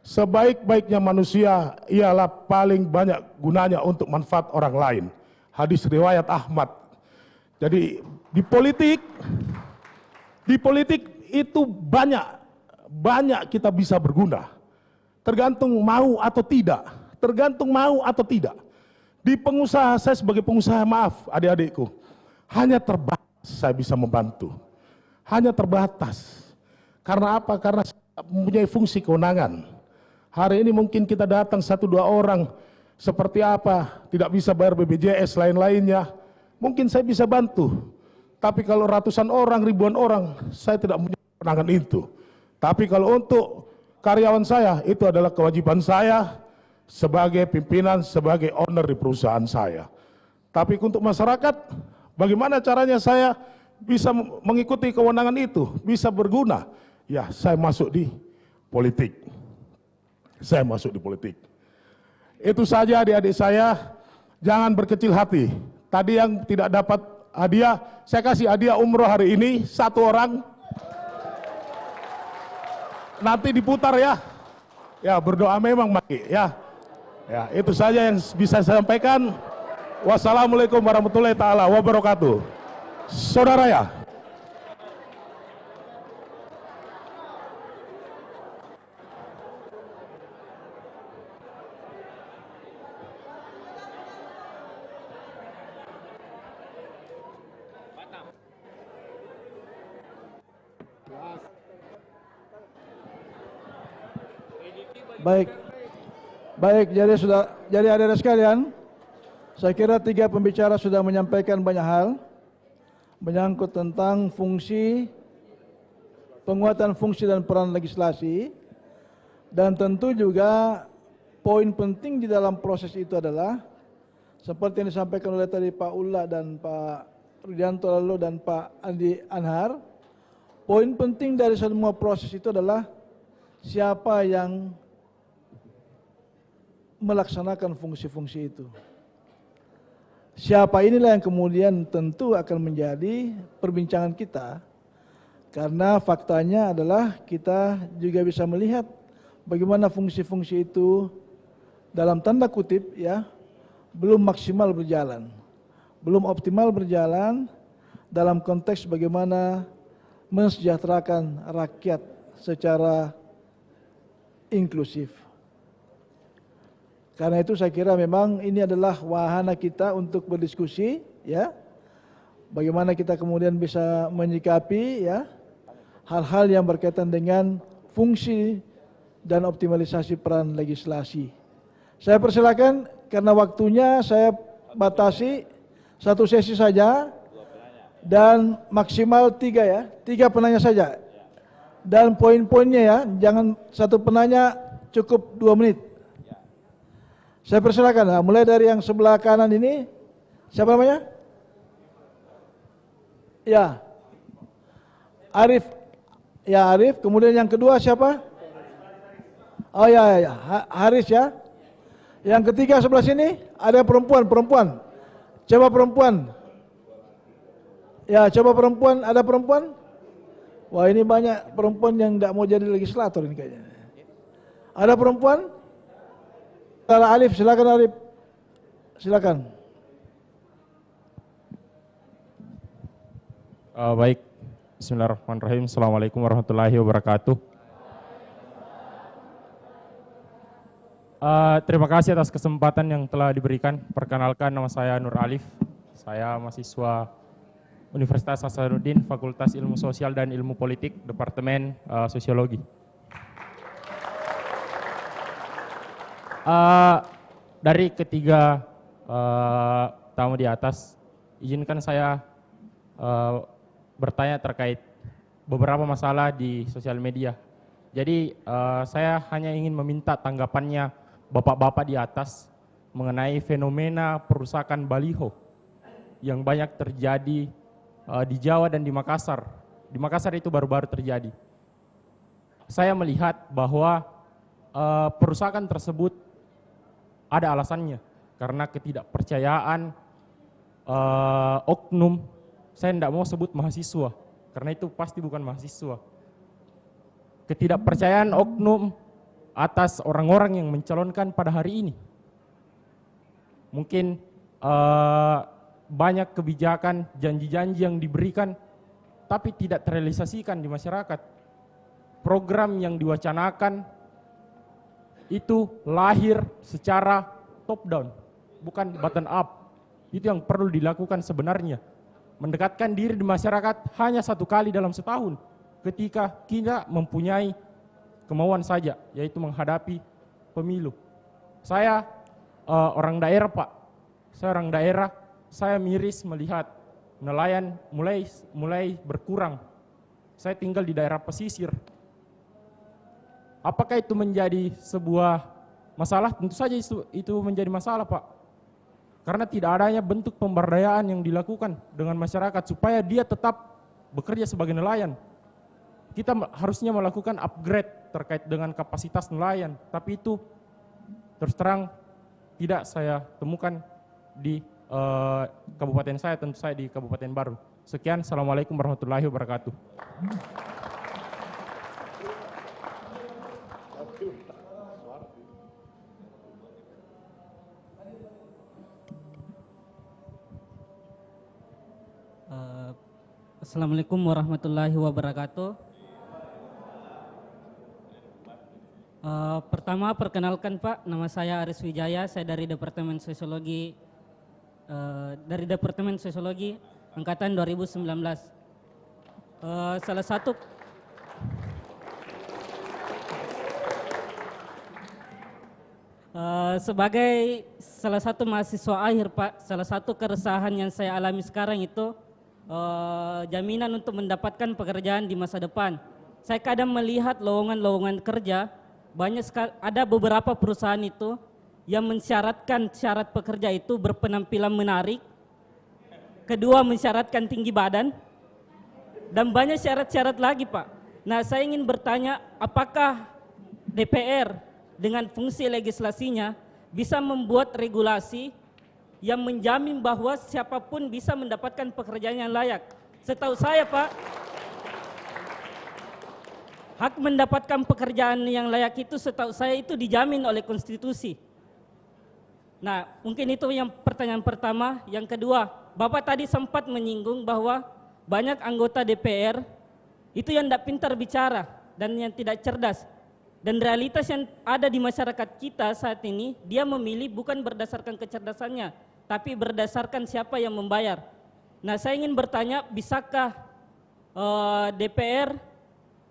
sebaik-baiknya manusia ialah paling banyak gunanya untuk manfaat orang lain. Hadis riwayat Ahmad. Jadi di politik itu banyak kita bisa berguna. Tergantung mau atau tidak. Di pengusaha, saya sebagai pengusaha, maaf adik-adikku, hanya terbatas saya bisa membantu. Hanya terbatas. Karena apa? Karena saya mempunyai fungsi kewenangan. Hari ini mungkin kita datang 1-2 orang, seperti apa, tidak bisa bayar BPJS, lain-lainnya. Mungkin saya bisa bantu. Tapi kalau ratusan orang, ribuan orang, saya tidak punya kewenangan itu. Tapi kalau untuk karyawan saya, itu adalah kewajiban saya sebagai pimpinan, sebagai owner di perusahaan saya. Tapi untuk masyarakat, bagaimana caranya saya bisa mengikuti kewenangan itu, bisa berguna? Ya, saya masuk di politik. Itu saja adik-adik saya, jangan berkecil hati. Tadi yang tidak dapat hadiah, saya kasih hadiah umroh hari ini, 1 orang. Nanti diputar ya. Ya, berdoa memang Maki ya. Ya, itu saja yang bisa saya sampaikan. Wassalamualaikum warahmatullahi taala wabarakatuh. Saudara ya. Baik, jadi adik-adik sekalian, saya kira 3 pembicara sudah menyampaikan banyak hal menyangkut tentang penguatan fungsi dan peran legislasi, dan tentu juga poin penting di dalam proses itu adalah seperti yang disampaikan oleh tadi Pak Ulla dan Pak Rudianto Lalo dan Pak Andi Anhar. Poin penting dari semua proses itu adalah siapa yang melaksanakan fungsi-fungsi itu. Siapa inilah yang kemudian tentu akan menjadi perbincangan kita, karena faktanya adalah kita juga bisa melihat bagaimana fungsi-fungsi itu dalam tanda kutip ya belum maksimal berjalan, belum optimal berjalan dalam konteks bagaimana mensejahterakan rakyat secara inklusif. Karena itu saya kira memang ini adalah wahana kita untuk berdiskusi ya. Bagaimana kita kemudian bisa menyikapi ya hal-hal yang berkaitan dengan fungsi dan optimalisasi peran legislasi. Saya persilakan, karena waktunya saya batasi 1 sesi saja dan maksimal 3 ya, 3 penanya saja. Dan poin-poinnya ya, jangan 1 penanya cukup 2 menit. Saya persilakan, nah, mulai dari yang sebelah kanan ini, siapa namanya? Ya, Arif. Ya, Arif. Kemudian yang kedua siapa? Oh ya, Haris ya. Yang ketiga sebelah sini ada perempuan. Coba perempuan. Ya, coba perempuan. Ada perempuan? Wah, ini banyak perempuan yang tidak mau jadi legislator ini kayaknya. Ada perempuan? Alif, silakan Alif. Silakan. Baik, Bismillahirrahmanirrahim. Assalamualaikum warahmatullahi wabarakatuh. Terima kasih atas kesempatan yang telah diberikan. Perkenalkan, nama saya Nur Alif. Saya mahasiswa Universitas Hasanuddin, Fakultas Ilmu Sosial dan Ilmu Politik, Departemen Sosiologi. Dari ketiga tamu di atas, izinkan saya bertanya terkait beberapa masalah di sosial media. Jadi saya hanya ingin meminta tanggapannya bapak-bapak di atas mengenai fenomena perusakan baliho yang banyak terjadi di Jawa dan di Makassar. Di Makassar itu baru-baru terjadi. Saya melihat bahwa perusakan tersebut ada alasannya karena ketidakpercayaan oknum. Saya tidak mau sebut mahasiswa karena itu pasti bukan mahasiswa. Ketidakpercayaan oknum atas orang-orang yang mencalonkan pada hari ini. Mungkin banyak kebijakan, janji-janji yang diberikan tapi tidak terrealisasikan di masyarakat. Program yang diwacanakan itu lahir secara top down, bukan bottom up. Itu yang perlu dilakukan sebenarnya. Mendekatkan diri di masyarakat hanya satu kali dalam setahun ketika kita mempunyai kemauan saja, yaitu menghadapi pemilu. Saya orang daerah, Pak. Saya orang daerah, saya miris melihat nelayan mulai berkurang. Saya tinggal di daerah pesisir. Apakah itu menjadi sebuah masalah? Tentu saja itu menjadi masalah, Pak. Karena tidak adanya bentuk pemberdayaan yang dilakukan dengan masyarakat supaya dia tetap bekerja sebagai nelayan. Kita harusnya melakukan upgrade terkait dengan kapasitas nelayan, tapi itu terus terang tidak saya temukan di kabupaten saya, tentu saya di Kabupaten Baru. Sekian, Assalamualaikum warahmatullahi wabarakatuh. Assalamualaikum warahmatullahi wabarakatuh. Pertama, perkenalkan Pak, nama saya Aris Wijaya, saya dari Departemen Sosiologi angkatan 2019. Sebagai salah satu mahasiswa akhir Pak, salah satu keresahan yang saya alami sekarang itu jaminan untuk mendapatkan pekerjaan di masa depan. Saya kadang melihat lowongan-lowongan kerja, banyak sekali, ada beberapa perusahaan itu yang mensyaratkan syarat pekerja itu berpenampilan menarik, kedua mensyaratkan tinggi badan, dan banyak syarat-syarat lagi Pak. Nah, saya ingin bertanya, apakah DPR dengan fungsi legislasinya bisa membuat regulasi yang menjamin bahwa siapapun bisa mendapatkan pekerjaan yang layak? Setahu saya Pak, hak mendapatkan pekerjaan yang layak itu setahu saya itu dijamin oleh konstitusi. Nah, mungkin itu yang pertanyaan pertama. Yang kedua, Bapak tadi sempat menyinggung bahwa banyak anggota DPR itu yang tidak pintar bicara dan yang tidak cerdas. Dan realitas yang ada di masyarakat kita saat ini, dia memilih bukan berdasarkan kecerdasannya, tapi berdasarkan siapa yang membayar. Nah, saya ingin bertanya, bisakah DPR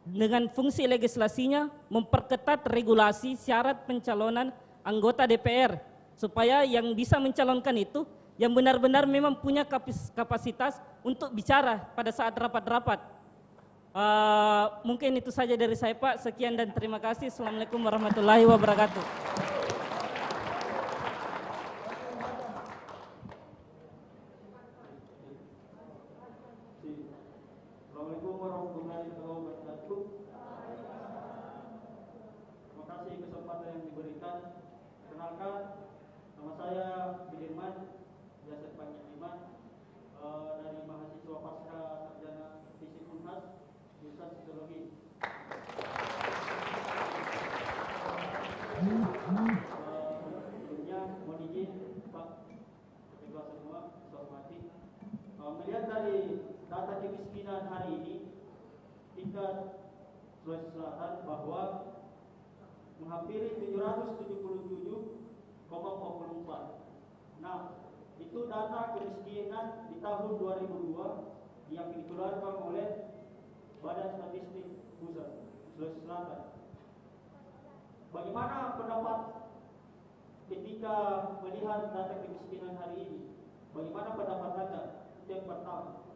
dengan fungsi legislasinya memperketat regulasi syarat pencalonan anggota DPR supaya yang bisa mencalonkan itu yang benar-benar memang punya kapasitas untuk bicara pada saat rapat-rapat. Mungkin itu saja dari saya Pak. Sekian dan terima kasih. Assalamualaikum warahmatullahi wabarakatuh. Assalamualaikum warahmatullahi wabarakatuh. Terima kasih kesempatan yang diberikan. Kenalkan, nama saya Bidirman Yasir Panjiman dari mahasiswa pasca sarjana Fisip Unhas jurusan Psikologi. Sebelumnya mohon izin Pak Ketua semua, saya hormati. Melihat dari data kemiskinan hari ini, tingkat Sulawesi Selatan bahwa menghampiri 777,44. Nah, itu data kemiskinan di tahun 2002 yang dikeluarkan oleh Badan Statistik Pusat Sulawesi Selatan. Bagaimana pendapat ketika melihat data kemiskinan hari ini? Bagaimana pendapat Anda? Itu yang pertama.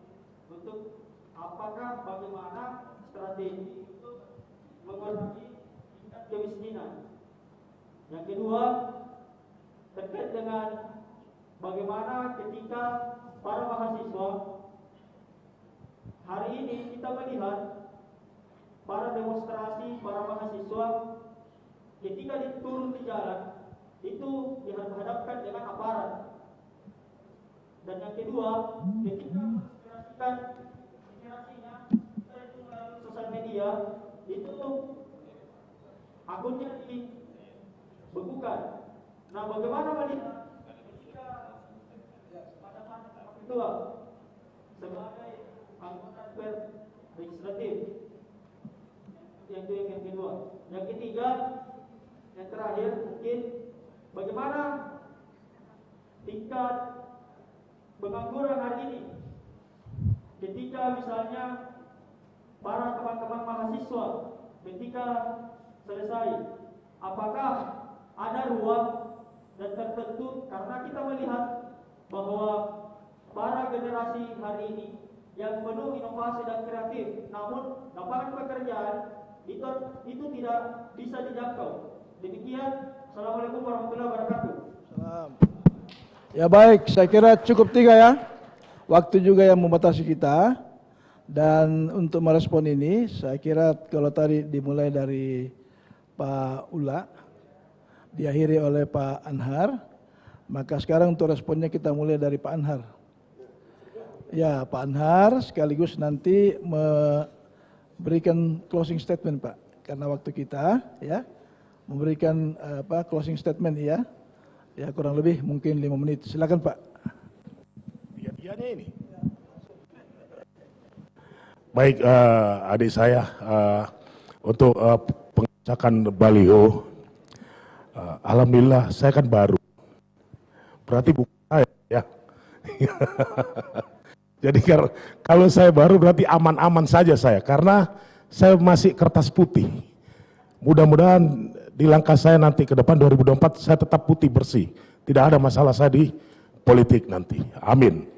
Untuk apakah bagaimana strategi untuk mengurangi tingkat kemiskinan? Yang kedua, terkait dengan bagaimana ketika para mahasiswa hari ini kita melihat para demonstrasi, para mahasiswa ketika diturun di jalan itu dihadapkan dengan aparat. Dan yang kedua, ketika menginspirasikan inspirasinya itu melalui sosial media itu akunnya dibekukan. Nah, bagaimana melihat ketika pada masa ketua sebagai anggota DPR legislatif? Yang kedua. Yang ketiga, yang terakhir mungkin bagaimana tingkat pengangguran hari ini ketika misalnya para teman-teman mahasiswa ketika selesai, apakah ada ruang dan tertentu, karena kita melihat bahwa para generasi hari ini yang penuh inovasi dan kreatif, namun lapangan pekerjaan itu tidak bisa dijangkau. Demikian, Assalamualaikum warahmatullahi wabarakatuh. Salam. Ya baik, saya kira cukup 3 ya. Waktu juga yang membatasi kita. Dan untuk merespon ini, saya kira kalau tadi dimulai dari Pak Ula, diakhiri oleh Pak Anhar, maka sekarang untuk responnya kita mulai dari Pak Anhar. Ya, Pak Anhar sekaligus nanti memberikan closing statement, Pak. Karena waktu kita ya memberikan closing statement ya. Ya kurang lebih mungkin 5 menit. Silakan Pak. Dianya ini. Baik adik saya untuk pengecekan baliho. Alhamdulillah saya kan baru. Berarti bukan saya ya. Jadi kalau saya baru berarti aman-aman saja saya karena saya masih kertas putih. Mudah-mudahan di langkah saya nanti ke depan 2024 saya tetap putih bersih. Tidak ada masalah saya di politik nanti. Amin.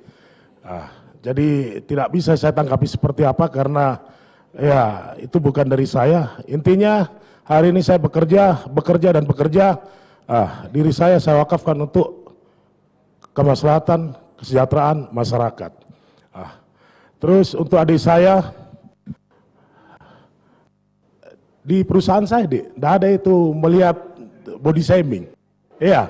Jadi tidak bisa saya tanggapi seperti apa karena ya itu bukan dari saya. Intinya hari ini saya bekerja. Diri saya wakafkan untuk kemaslahatan, kesejahteraan masyarakat. Terus untuk adik saya di perusahaan saya, tidak ada itu melihat body shaming. Iya.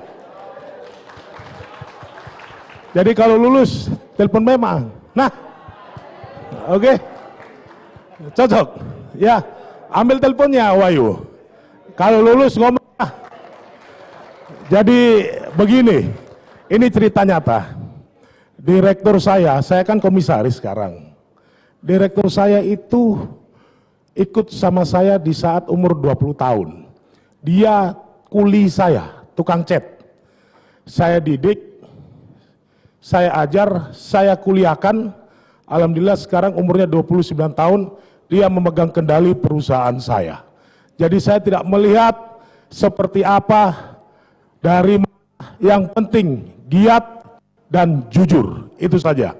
Jadi kalau lulus, telepon memang. Nah, oke. Cocok. Ya, ambil teleponnya Wahyu. Kalau lulus ngomong. Jadi begini, ini cerita nyata. Direktur saya kan komisaris sekarang. Direktur saya itu ikut sama saya di saat umur 20 tahun. Dia kuli saya, tukang cat. Saya didik, saya ajar, saya kuliahkan. Alhamdulillah sekarang umurnya 29 tahun, dia memegang kendali perusahaan saya. Jadi saya tidak melihat seperti apa dari yang penting giat dan jujur, itu saja.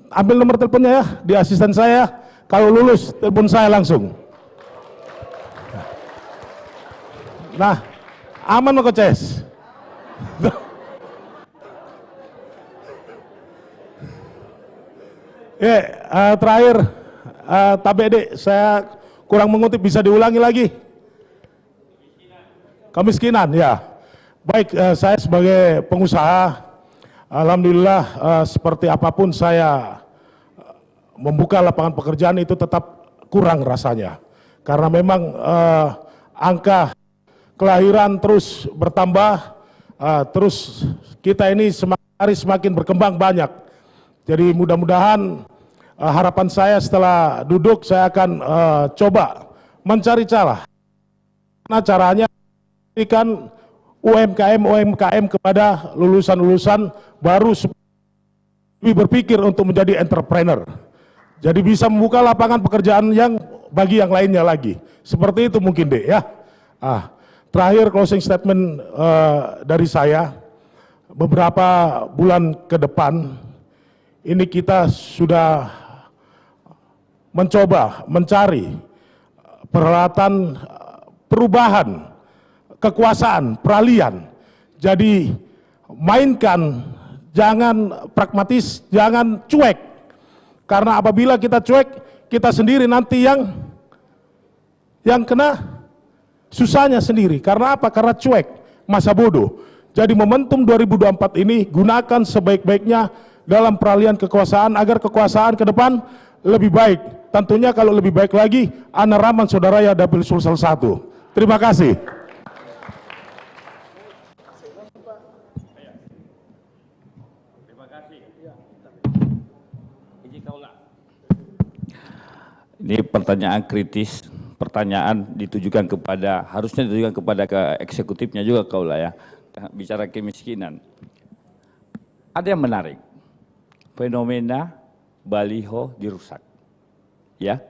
Ambil nomor teleponnya ya, di asisten saya. Kalau lulus, telepon saya langsung. Nah, aman mau Coces? Terakhir, TBD, saya kurang mengutip, bisa diulangi lagi? Kemiskinan, ya. Baik, saya sebagai pengusaha, alhamdulillah seperti apapun saya membuka lapangan pekerjaan itu tetap kurang rasanya. Karena memang angka kelahiran terus bertambah, terus kita ini semakin berkembang banyak. Jadi mudah-mudahan harapan saya setelah duduk saya akan coba mencari cara. Nah, caranya memberikan UMKM kepada lulusan-lulusan baru lebih berpikir untuk menjadi entrepreneur. Jadi bisa membuka lapangan pekerjaan yang bagi yang lainnya lagi. Seperti itu mungkin deh ya. Terakhir closing statement dari saya, beberapa bulan ke depan ini kita sudah mencoba mencari peralatan perubahan kekuasaan, peralihan. Jadi mainkan, jangan pragmatis, jangan cuek. Karena apabila kita cuek, kita sendiri nanti yang kena susahnya sendiri. Karena apa? Karena cuek, masa bodoh. Jadi momentum 2024 ini gunakan sebaik-baiknya dalam peralihan kekuasaan agar kekuasaan ke depan lebih baik. Tentunya kalau lebih baik lagi, Ana Rahman Saudara ya Dapil Sulsel 1. Terima kasih. Ini pertanyaan kritis, pertanyaan ditujukan kepada, harusnya ditujukan kepada ke eksekutifnya juga Kaula ya, bicara kemiskinan. Ada yang menarik, fenomena baliho dirusak, ya,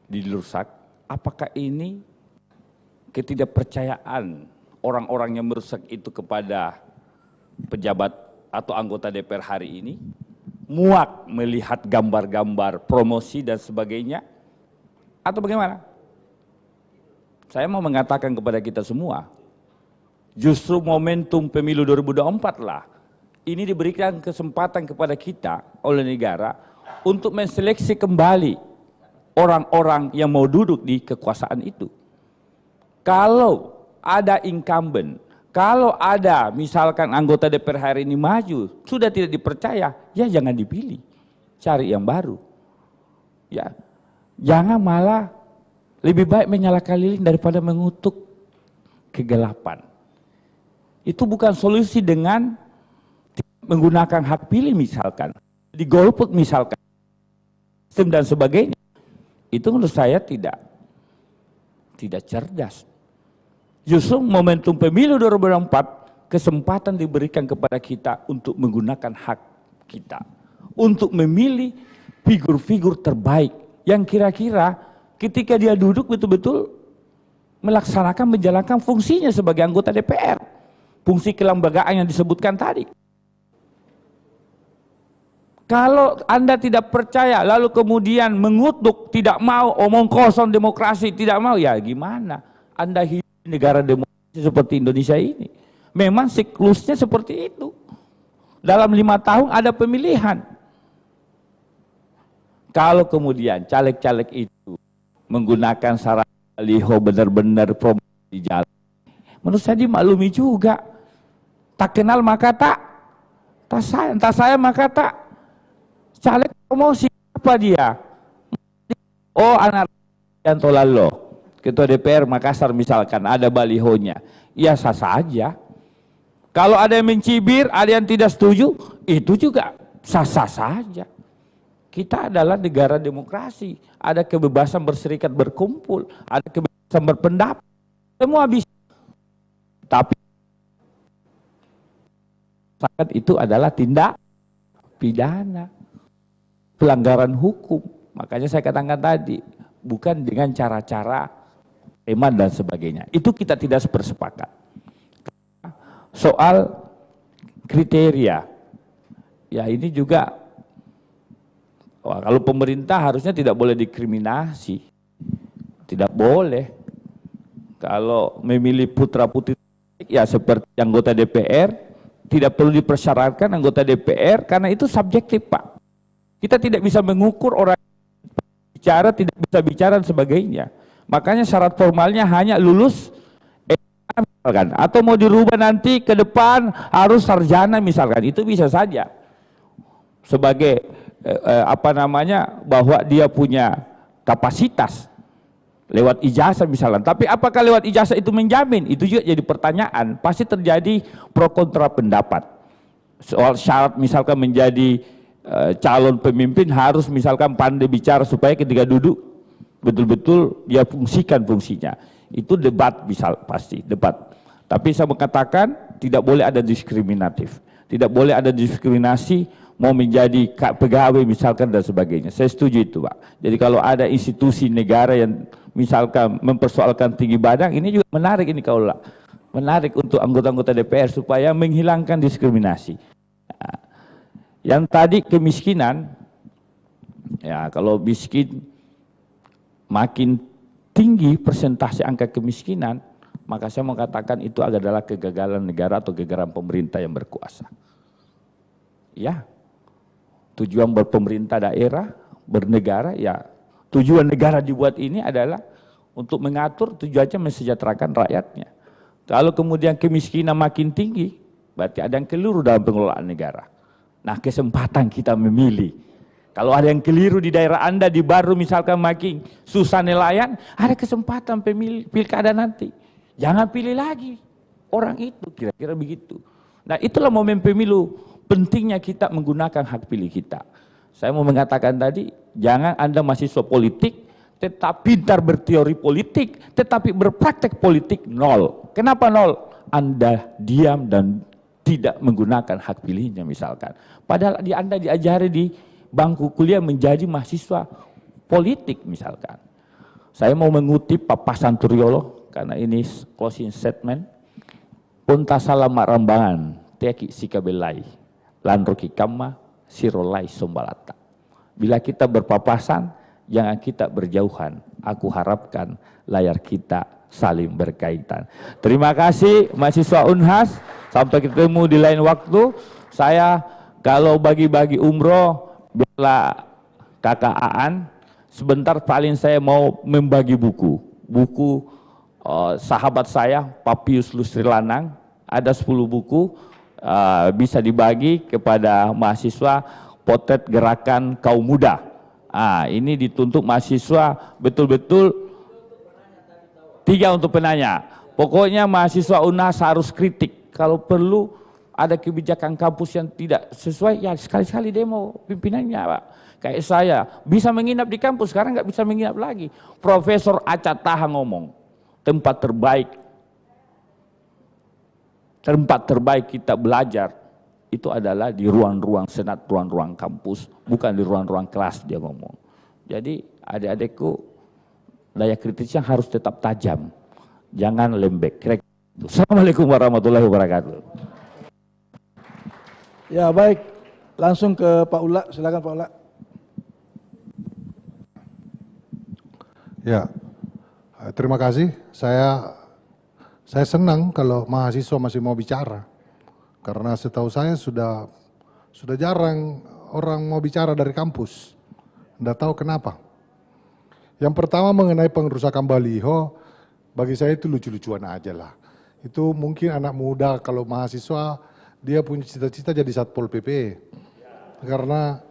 dirusak. Apakah ini ketidakpercayaan orang-orang yang merusak itu kepada pejabat atau anggota DPR hari ini? Muak melihat gambar-gambar promosi dan sebagainya, atau bagaimana? Saya mau mengatakan kepada kita semua, justru momentum pemilu 2024 lah, ini diberikan kesempatan kepada kita oleh negara untuk menseleksi kembali orang-orang yang mau duduk di kekuasaan itu. Kalau ada incumbent, kalau ada misalkan anggota DPR hari ini maju, sudah tidak dipercaya, ya jangan dipilih, cari yang baru. Ya, jangan malah lebih baik menyalakan lilin daripada mengutuk kegelapan. Itu bukan solusi dengan menggunakan hak pilih misalkan, digolput misalkan, sistem dan sebagainya. Itu menurut saya tidak cerdas. Justru momentum pemilu 2024 kesempatan diberikan kepada kita untuk menggunakan hak kita, untuk memilih figur-figur terbaik yang kira-kira ketika dia duduk betul-betul melaksanakan, menjalankan fungsinya sebagai anggota DPR, fungsi kelembagaan yang disebutkan tadi. Kalau Anda tidak percaya lalu kemudian mengutuk, tidak mau, omong kosong demokrasi, tidak mau, ya gimana? Anda hidup negara demokrasi seperti Indonesia ini. Memang siklusnya seperti itu. Dalam 5 tahun ada pemilihan. Kalau kemudian caleg-caleg itu menggunakan syarat baliho benar-benar promosi di jalan, menurut saya dimaklumi juga. Tak kenal maka tak sayang, tak sayang maka tak. Caleg promosi apa dia? Oh, anak Yanto Lalo, Ketua DPR Makassar misalkan, ada balihonya, ya sah saja. Kalau ada yang mencibir, ada yang tidak setuju, itu juga sah-sah saja. Kita adalah negara demokrasi, ada kebebasan berserikat berkumpul, ada kebebasan berpendapat, semua bisa. Tapi itu adalah tindak pidana, pelanggaran hukum. Makanya saya katakan tadi, bukan dengan cara-cara eman dan sebagainya. Itu kita tidak bersepakat. Soal kriteria, ya ini juga, kalau pemerintah harusnya tidak boleh diskriminasi, tidak boleh. Kalau memilih putra-putri, ya seperti anggota DPR, tidak perlu dipersyaratkan anggota DPR, karena itu subjektif Pak. Kita tidak bisa mengukur orang bicara, tidak bisa bicara dan sebagainya. Makanya syarat formalnya hanya lulus misalkan, atau mau dirubah nanti ke depan harus sarjana misalkan, itu bisa saja sebagai bahwa dia punya kapasitas lewat ijazah misalnya. Tapi apakah lewat ijazah itu menjamin? Itu juga jadi pertanyaan. Pasti terjadi pro kontra pendapat. Soal syarat misalkan menjadi calon pemimpin harus misalkan pandai bicara supaya ketika duduk betul-betul dia fungsikan fungsinya. Itu debat pasti debat. Tapi saya mengatakan tidak boleh ada diskriminatif. Tidak boleh ada diskriminasi mau menjadi pegawai misalkan dan sebagainya. Saya setuju itu, Pak. Jadi kalau ada institusi negara yang misalkan mempersoalkan tinggi badan, ini juga menarik ini kaulah. Menarik untuk anggota-anggota DPR supaya menghilangkan diskriminasi. Nah, yang tadi kemiskinan, ya kalau miskin makin tinggi persentase angka kemiskinan, maka saya mengatakan itu adalah kegagalan negara atau kegagalan pemerintah yang berkuasa. Ya, tujuan berpemerintah daerah, bernegara, ya tujuan negara dibuat ini adalah untuk mengatur tujuannya mensejahterakan rakyatnya. Kalau kemudian kemiskinan makin tinggi, berarti ada yang keliru dalam pengelolaan negara. Nah, kesempatan kita memilih. Kalau ada yang keliru di daerah Anda, di Baru misalkan makin susah nelayan, ada kesempatan pilkada nanti. Jangan pilih lagi orang itu, kira-kira begitu. Nah, itulah momen pemilu, pentingnya kita menggunakan hak pilih kita. Saya mau mengatakan tadi, jangan Anda mahasiswa politik, tetap pintar berteori politik, tetapi berpraktek politik nol. Kenapa nol? Anda diam dan tidak menggunakan hak pilihnya misalkan. Padahal Anda diajari di bangku kuliah menjadi mahasiswa politik misalkan. Saya mau mengutip Pak Santuriolo karena ini closing statement. Punta salamat rambangan, teki sikabelai, lanroki kama, sirolai sombalata. Bila kita berpapasan, jangan kita berjauhan. Aku harapkan layar kita saling berkaitan. Terima kasih mahasiswa Unhas. Sampai ketemu di lain waktu. Saya kalau bagi-bagi umroh, biarlah kakak Aan, sebentar paling saya mau membagi buku. Buku sahabat saya, Papius Lusri Lanang, ada 10 buku, bisa dibagi kepada mahasiswa potret gerakan kaum muda. Ini dituntut mahasiswa betul-betul 3 untuk penanya. Pokoknya mahasiswa UNAS harus kritik. Kalau perlu ada kebijakan kampus yang tidak sesuai, ya sekali-sekali demo pimpinannya, Pak. Kayak saya, bisa menginap di kampus, sekarang nggak bisa menginap lagi. Profesor Aca Taha ngomong, tempat terbaik kita belajar, itu adalah di ruang-ruang senat, ruang-ruang kampus, bukan di ruang-ruang kelas, dia ngomong. Jadi adik-adikku, daya kritisnya harus tetap tajam, jangan lembek. Assalamualaikum warahmatullahi wabarakatuh. Ya baik, langsung ke Pak Ula, silakan Pak Ula. Ya, terima kasih. Saya senang kalau mahasiswa masih mau bicara, karena setahu saya sudah jarang orang mau bicara dari kampus. Nggak tahu kenapa. Yang pertama mengenai pengerusakan baliho, bagi saya itu lucu-lucuan aja lah. Itu mungkin anak muda kalau mahasiswa dia punya cita-cita jadi Satpol PP. Karena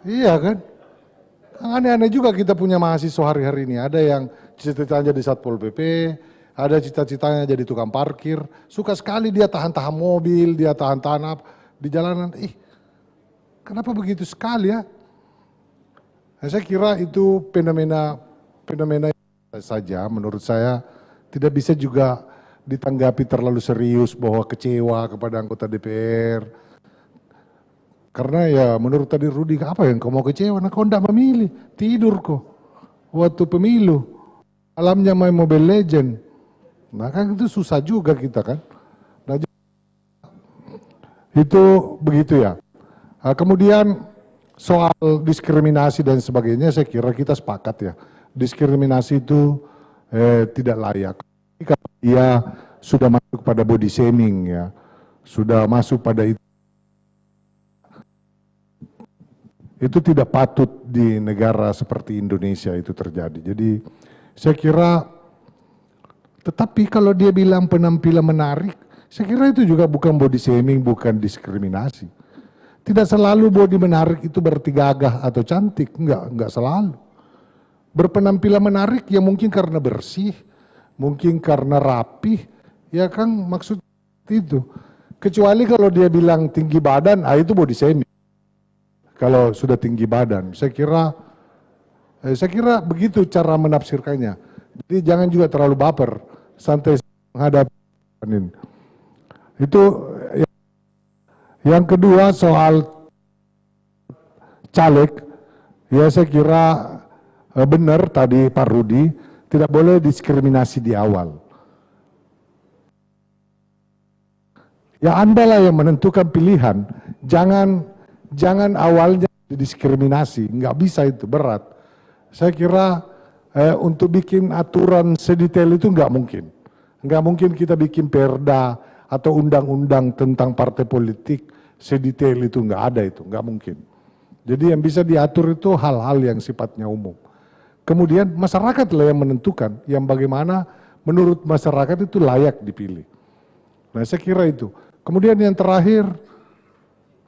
iya kan? Aneh-aneh juga kita punya mahasiswa hari-hari ini. Ada yang cita-citanya jadi Satpol PP, ada cita-citanya jadi tukang parkir. Suka sekali dia tahan-tahan mobil, dia tahan-tahan di jalanan. Kenapa begitu sekali ya? Saya kira itu fenomena saja, menurut saya tidak bisa juga ditanggapi terlalu serius bahwa kecewa kepada anggota DPR. Karena ya menurut tadi Rudi, apa yang kau mau kecewa? Nah kau tidak memilih, tidur kok waktu pemilu. Alamnya main Mobile Legend. Nah kan itu susah juga kita kan. Nah, itu begitu ya. Kemudian soal diskriminasi dan sebagainya, saya kira kita sepakat ya. Diskriminasi itu tidak layak. Kalau dia sudah masuk pada body shaming ya, sudah masuk pada itu tidak patut di negara seperti Indonesia itu terjadi. Jadi saya kira, tetapi kalau dia bilang penampilan menarik, saya kira itu juga bukan body shaming, bukan diskriminasi. Tidak selalu body menarik itu berarti gagah atau cantik, enggak selalu. berpenampilan menarik ya mungkin karena bersih, mungkin karena rapih, ya kan maksud itu. Kecuali kalau dia bilang tinggi badan, itu body shaming. Kalau sudah tinggi badan, saya kira begitu cara menafsirkannya. Jadi jangan juga terlalu baper, santai menghadapi ini. Itu yang kedua soal caleg, ya saya kira benar tadi Pak Rudi, tidak boleh diskriminasi di awal. Ya Anda lah yang menentukan pilihan, jangan awalnya didiskriminasi, nggak bisa itu, berat. Saya kira untuk bikin aturan sedetail itu nggak mungkin. Nggak mungkin kita bikin perda atau undang-undang tentang partai politik sedetail itu, nggak ada itu, nggak mungkin. Jadi yang bisa diatur itu hal-hal yang sifatnya umum. Kemudian masyarakat lah yang menentukan, yang bagaimana menurut masyarakat itu layak dipilih. Nah saya kira itu. Kemudian yang terakhir,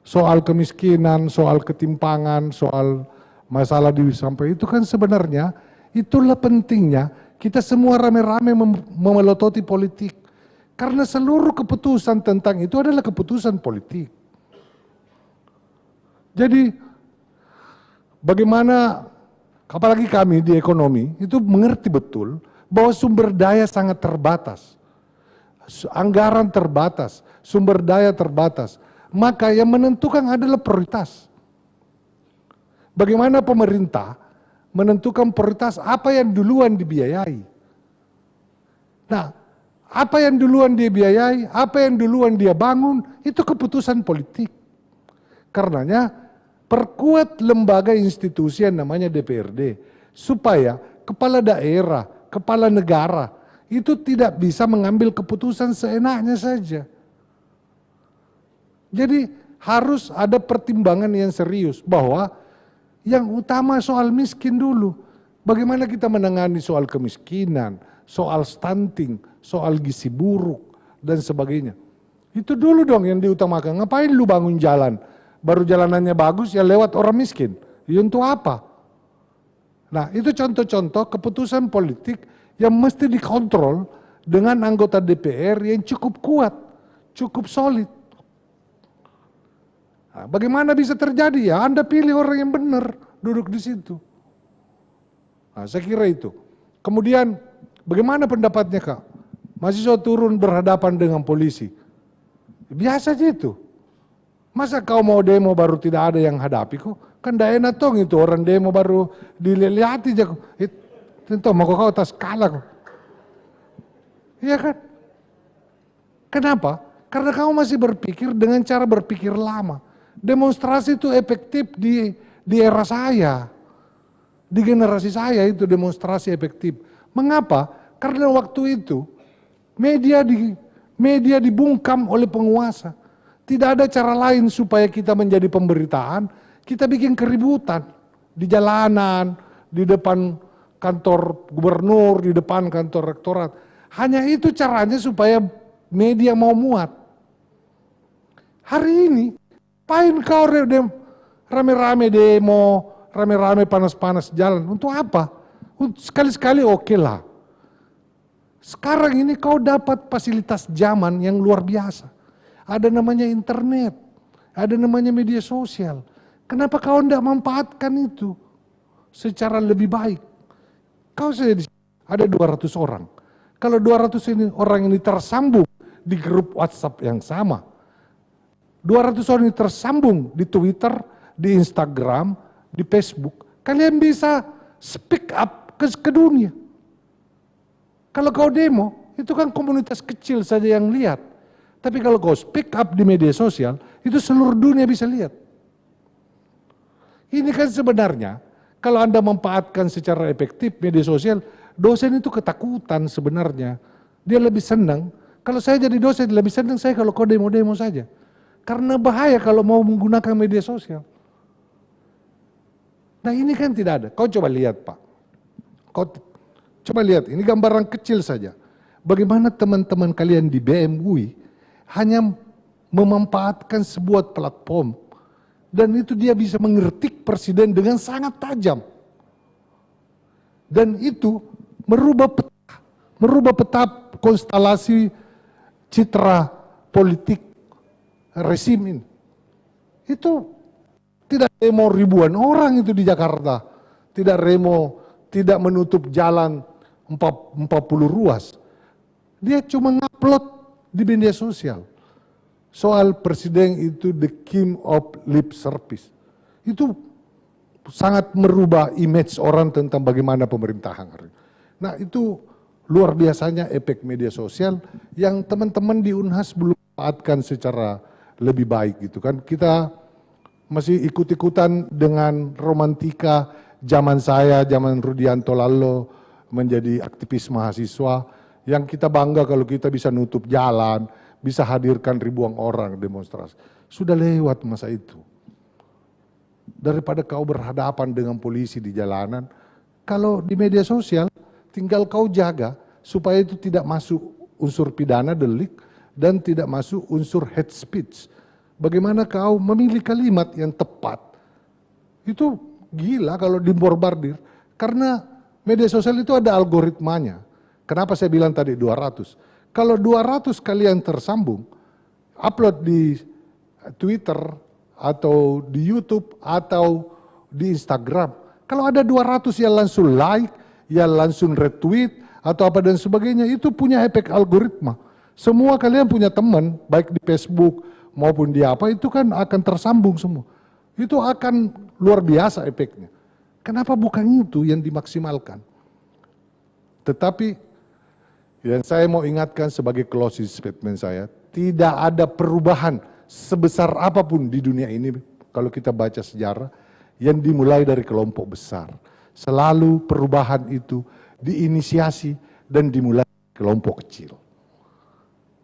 soal kemiskinan, soal ketimpangan, soal masalah di sampai itu kan sebenarnya itulah pentingnya kita semua rame-rame memelototi politik. Karena seluruh keputusan tentang itu adalah keputusan politik. Jadi bagaimana, apalagi kami di ekonomi itu mengerti betul bahwa sumber daya sangat terbatas. Anggaran terbatas, sumber daya terbatas. Maka yang menentukan adalah prioritas. Bagaimana pemerintah menentukan prioritas apa yang duluan dibiayai. Nah, apa yang duluan dia biayai, apa yang duluan dia bangun, itu keputusan politik. Karenanya perkuat lembaga institusi yang namanya DPRD, supaya kepala daerah, kepala negara, itu tidak bisa mengambil keputusan seenaknya saja. Jadi harus ada pertimbangan yang serius bahwa yang utama soal miskin dulu. Bagaimana kita menangani soal kemiskinan, soal stunting, soal gizi buruk, dan sebagainya. Itu dulu dong yang diutamakan. Ngapain lu bangun jalan? Baru jalanannya bagus ya lewat orang miskin. Ya untuk apa? Nah itu contoh-contoh keputusan politik yang mesti dikontrol dengan anggota DPR yang cukup kuat, cukup solid. Nah, bagaimana bisa terjadi ya? Anda pilih orang yang benar duduk di situ. Nah, saya kira itu. Kemudian bagaimana pendapatnya Kak? Mahasiswa turun berhadapan dengan polisi. Biasa aja itu. Masa kau mau demo baru tidak ada yang hadapi kok? Kan tidak enak tong itu orang demo baru dilihat aja. Tentu mau kau tas kalah kok. Iya kan? Kenapa? Karena kamu masih berpikir dengan cara berpikir lama. Demonstrasi itu efektif di era saya. Di generasi saya itu demonstrasi efektif. Mengapa? Karena waktu itu media dibungkam oleh penguasa. Tidak ada cara lain supaya kita menjadi pemberitaan. Kita bikin keributan di jalanan, di depan kantor gubernur, di depan kantor rektorat. Hanya itu caranya supaya media mau muat. Hari ini, apain kau rame-rame demo, rame-rame panas-panas jalan, untuk apa? Sekali-sekali oke lah. Sekarang ini kau dapat fasilitas zaman yang luar biasa. Ada namanya internet, ada namanya media sosial. Kenapa kau tidak memanfaatkan itu secara lebih baik? Kau saja ada 200 orang. Kalau 200 orang ini tersambung di grup WhatsApp yang sama, 200 orang ini tersambung di Twitter, di Instagram, di Facebook, kalian bisa speak up ke dunia. Kalau kau demo, itu kan komunitas kecil saja yang lihat. Tapi kalau kau speak up di media sosial, itu seluruh dunia bisa lihat. Ini kan sebenarnya, kalau Anda memanfaatkan secara efektif media sosial, dosen itu ketakutan sebenarnya. Dia lebih senang, kalau saya jadi dosen lebih senang saya kalau kau demo-demo saja. Karena bahaya kalau mau menggunakan media sosial. Nah ini kan tidak ada. Kau coba lihat Pak. Kau coba lihat, ini gambaran kecil saja. Bagaimana teman-teman kalian di BMUI hanya memanfaatkan sebuah platform. Dan itu dia bisa mengertik presiden dengan sangat tajam. Dan itu merubah peta konstelasi citra politik resim ini. Itu tidak demo ribuan orang itu di Jakarta. Tidak menutup jalan 40 ruas. Dia cuma ngupload di media sosial. Soal presiden itu the king of lip service. Itu sangat merubah image orang tentang bagaimana pemerintahan. Nah itu luar biasanya efek media sosial yang teman-teman di Unhas belum manfaatkan secara lebih baik gitu kan. Kita masih ikut-ikutan dengan romantika zaman saya, zaman Rudianto Lalo menjadi aktivis mahasiswa yang kita bangga kalau kita bisa nutup jalan, bisa hadirkan ribuan orang demonstrasi. Sudah lewat masa itu. Daripada kau berhadapan dengan polisi di jalanan, kalau di media sosial tinggal kau jaga supaya itu tidak masuk unsur pidana delik dan tidak masuk unsur hate speech. Bagaimana kau memilih kalimat yang tepat. Itu gila kalau dibombardir. Karena media sosial itu ada algoritmanya. Kenapa saya bilang tadi 200? Kalau 200 kalian tersambung, upload di Twitter atau di YouTube atau di Instagram. Kalau ada 200 yang langsung like, yang langsung retweet atau apa dan sebagainya, itu punya efek algoritma. Semua kalian punya teman, baik di Facebook maupun di apa, itu kan akan tersambung semua. Itu akan luar biasa efeknya. Kenapa bukan itu yang dimaksimalkan? Tetapi yang saya mau ingatkan sebagai closing statement saya, tidak ada perubahan sebesar apapun di dunia ini kalau kita baca sejarah yang dimulai dari kelompok besar. Selalu perubahan itu diinisiasi dan dimulai dari kelompok kecil.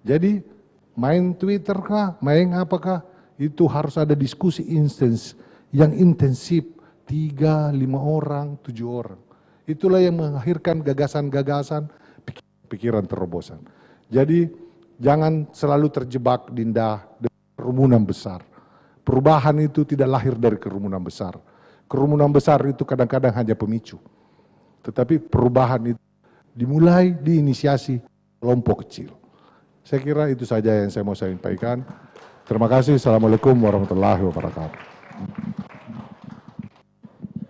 Jadi main Twitter kah, main apakah, itu harus ada diskusi yang intensif, 3, 5 orang, 7 orang. Itulah yang melahirkan gagasan-gagasan, pikiran terobosan. Jadi jangan selalu terjebak dengan kerumunan besar. Perubahan itu tidak lahir dari kerumunan besar. Kerumunan besar itu kadang-kadang hanya pemicu. Tetapi perubahan itu dimulai diinisiasi kelompok kecil. Saya kira itu saja yang saya mau sampaikan. Terima kasih. Assalamualaikum warahmatullahi wabarakatuh.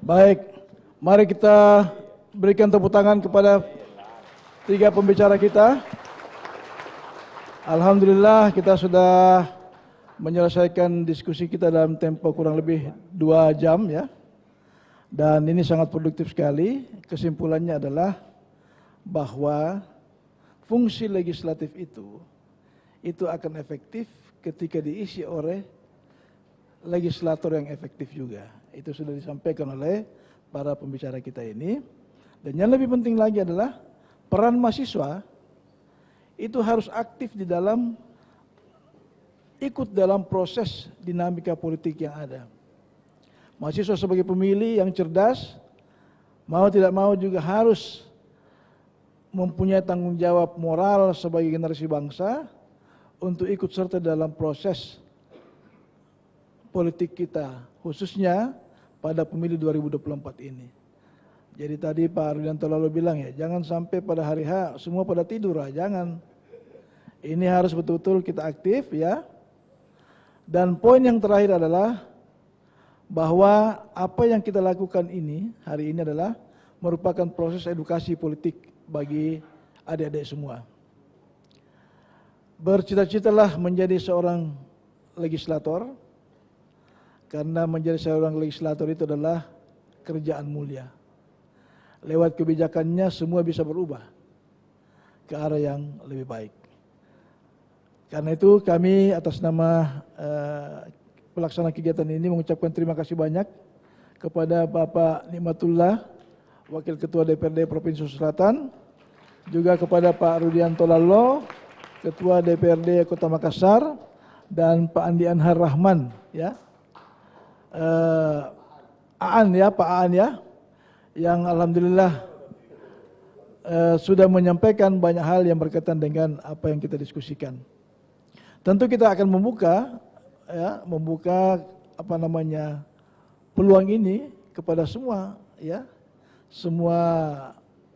Baik, mari kita berikan tepuk tangan kepada 3 pembicara kita. Alhamdulillah kita sudah menyelesaikan diskusi kita dalam tempo kurang lebih 2 jam ya. Dan ini sangat produktif sekali. Kesimpulannya adalah bahwa fungsi legislatif itu akan efektif ketika diisi oleh legislator yang efektif juga. Itu sudah disampaikan oleh para pembicara kita ini. Dan yang lebih penting lagi adalah peran mahasiswa itu harus aktif di dalam ikut dalam proses dinamika politik yang ada. Mahasiswa sebagai pemilih yang cerdas, mau tidak mau juga harus mempunyai tanggung jawab moral sebagai generasi bangsa untuk ikut serta dalam proses politik kita, khususnya pada pemilu 2024 ini. Jadi tadi Pak Rudianto lalu bilang ya, jangan sampai pada hari H semua pada tidur, jangan. Ini harus betul-betul kita aktif ya. Dan poin yang terakhir adalah bahwa apa yang kita lakukan ini hari ini adalah merupakan proses edukasi politik bagi adik-adik semua. Bercita-citalah menjadi seorang legislator, karena menjadi seorang legislator itu adalah kerjaan mulia. Lewat kebijakannya semua bisa berubah ke arah yang lebih baik. Karena itu kami atas nama pelaksana kegiatan ini mengucapkan terima kasih banyak kepada Bapak Nikmatullah, Wakil Ketua DPRD Provinsi Selatan, juga kepada Pak Rudianto Lalo, Ketua DPRD Kota Makassar, dan Pak Andi Anhar Rahman, ya, Pak Aan ya, yang alhamdulillah sudah menyampaikan banyak hal yang berkaitan dengan apa yang kita diskusikan. Tentu kita akan membuka peluang ini kepada semua, ya. semua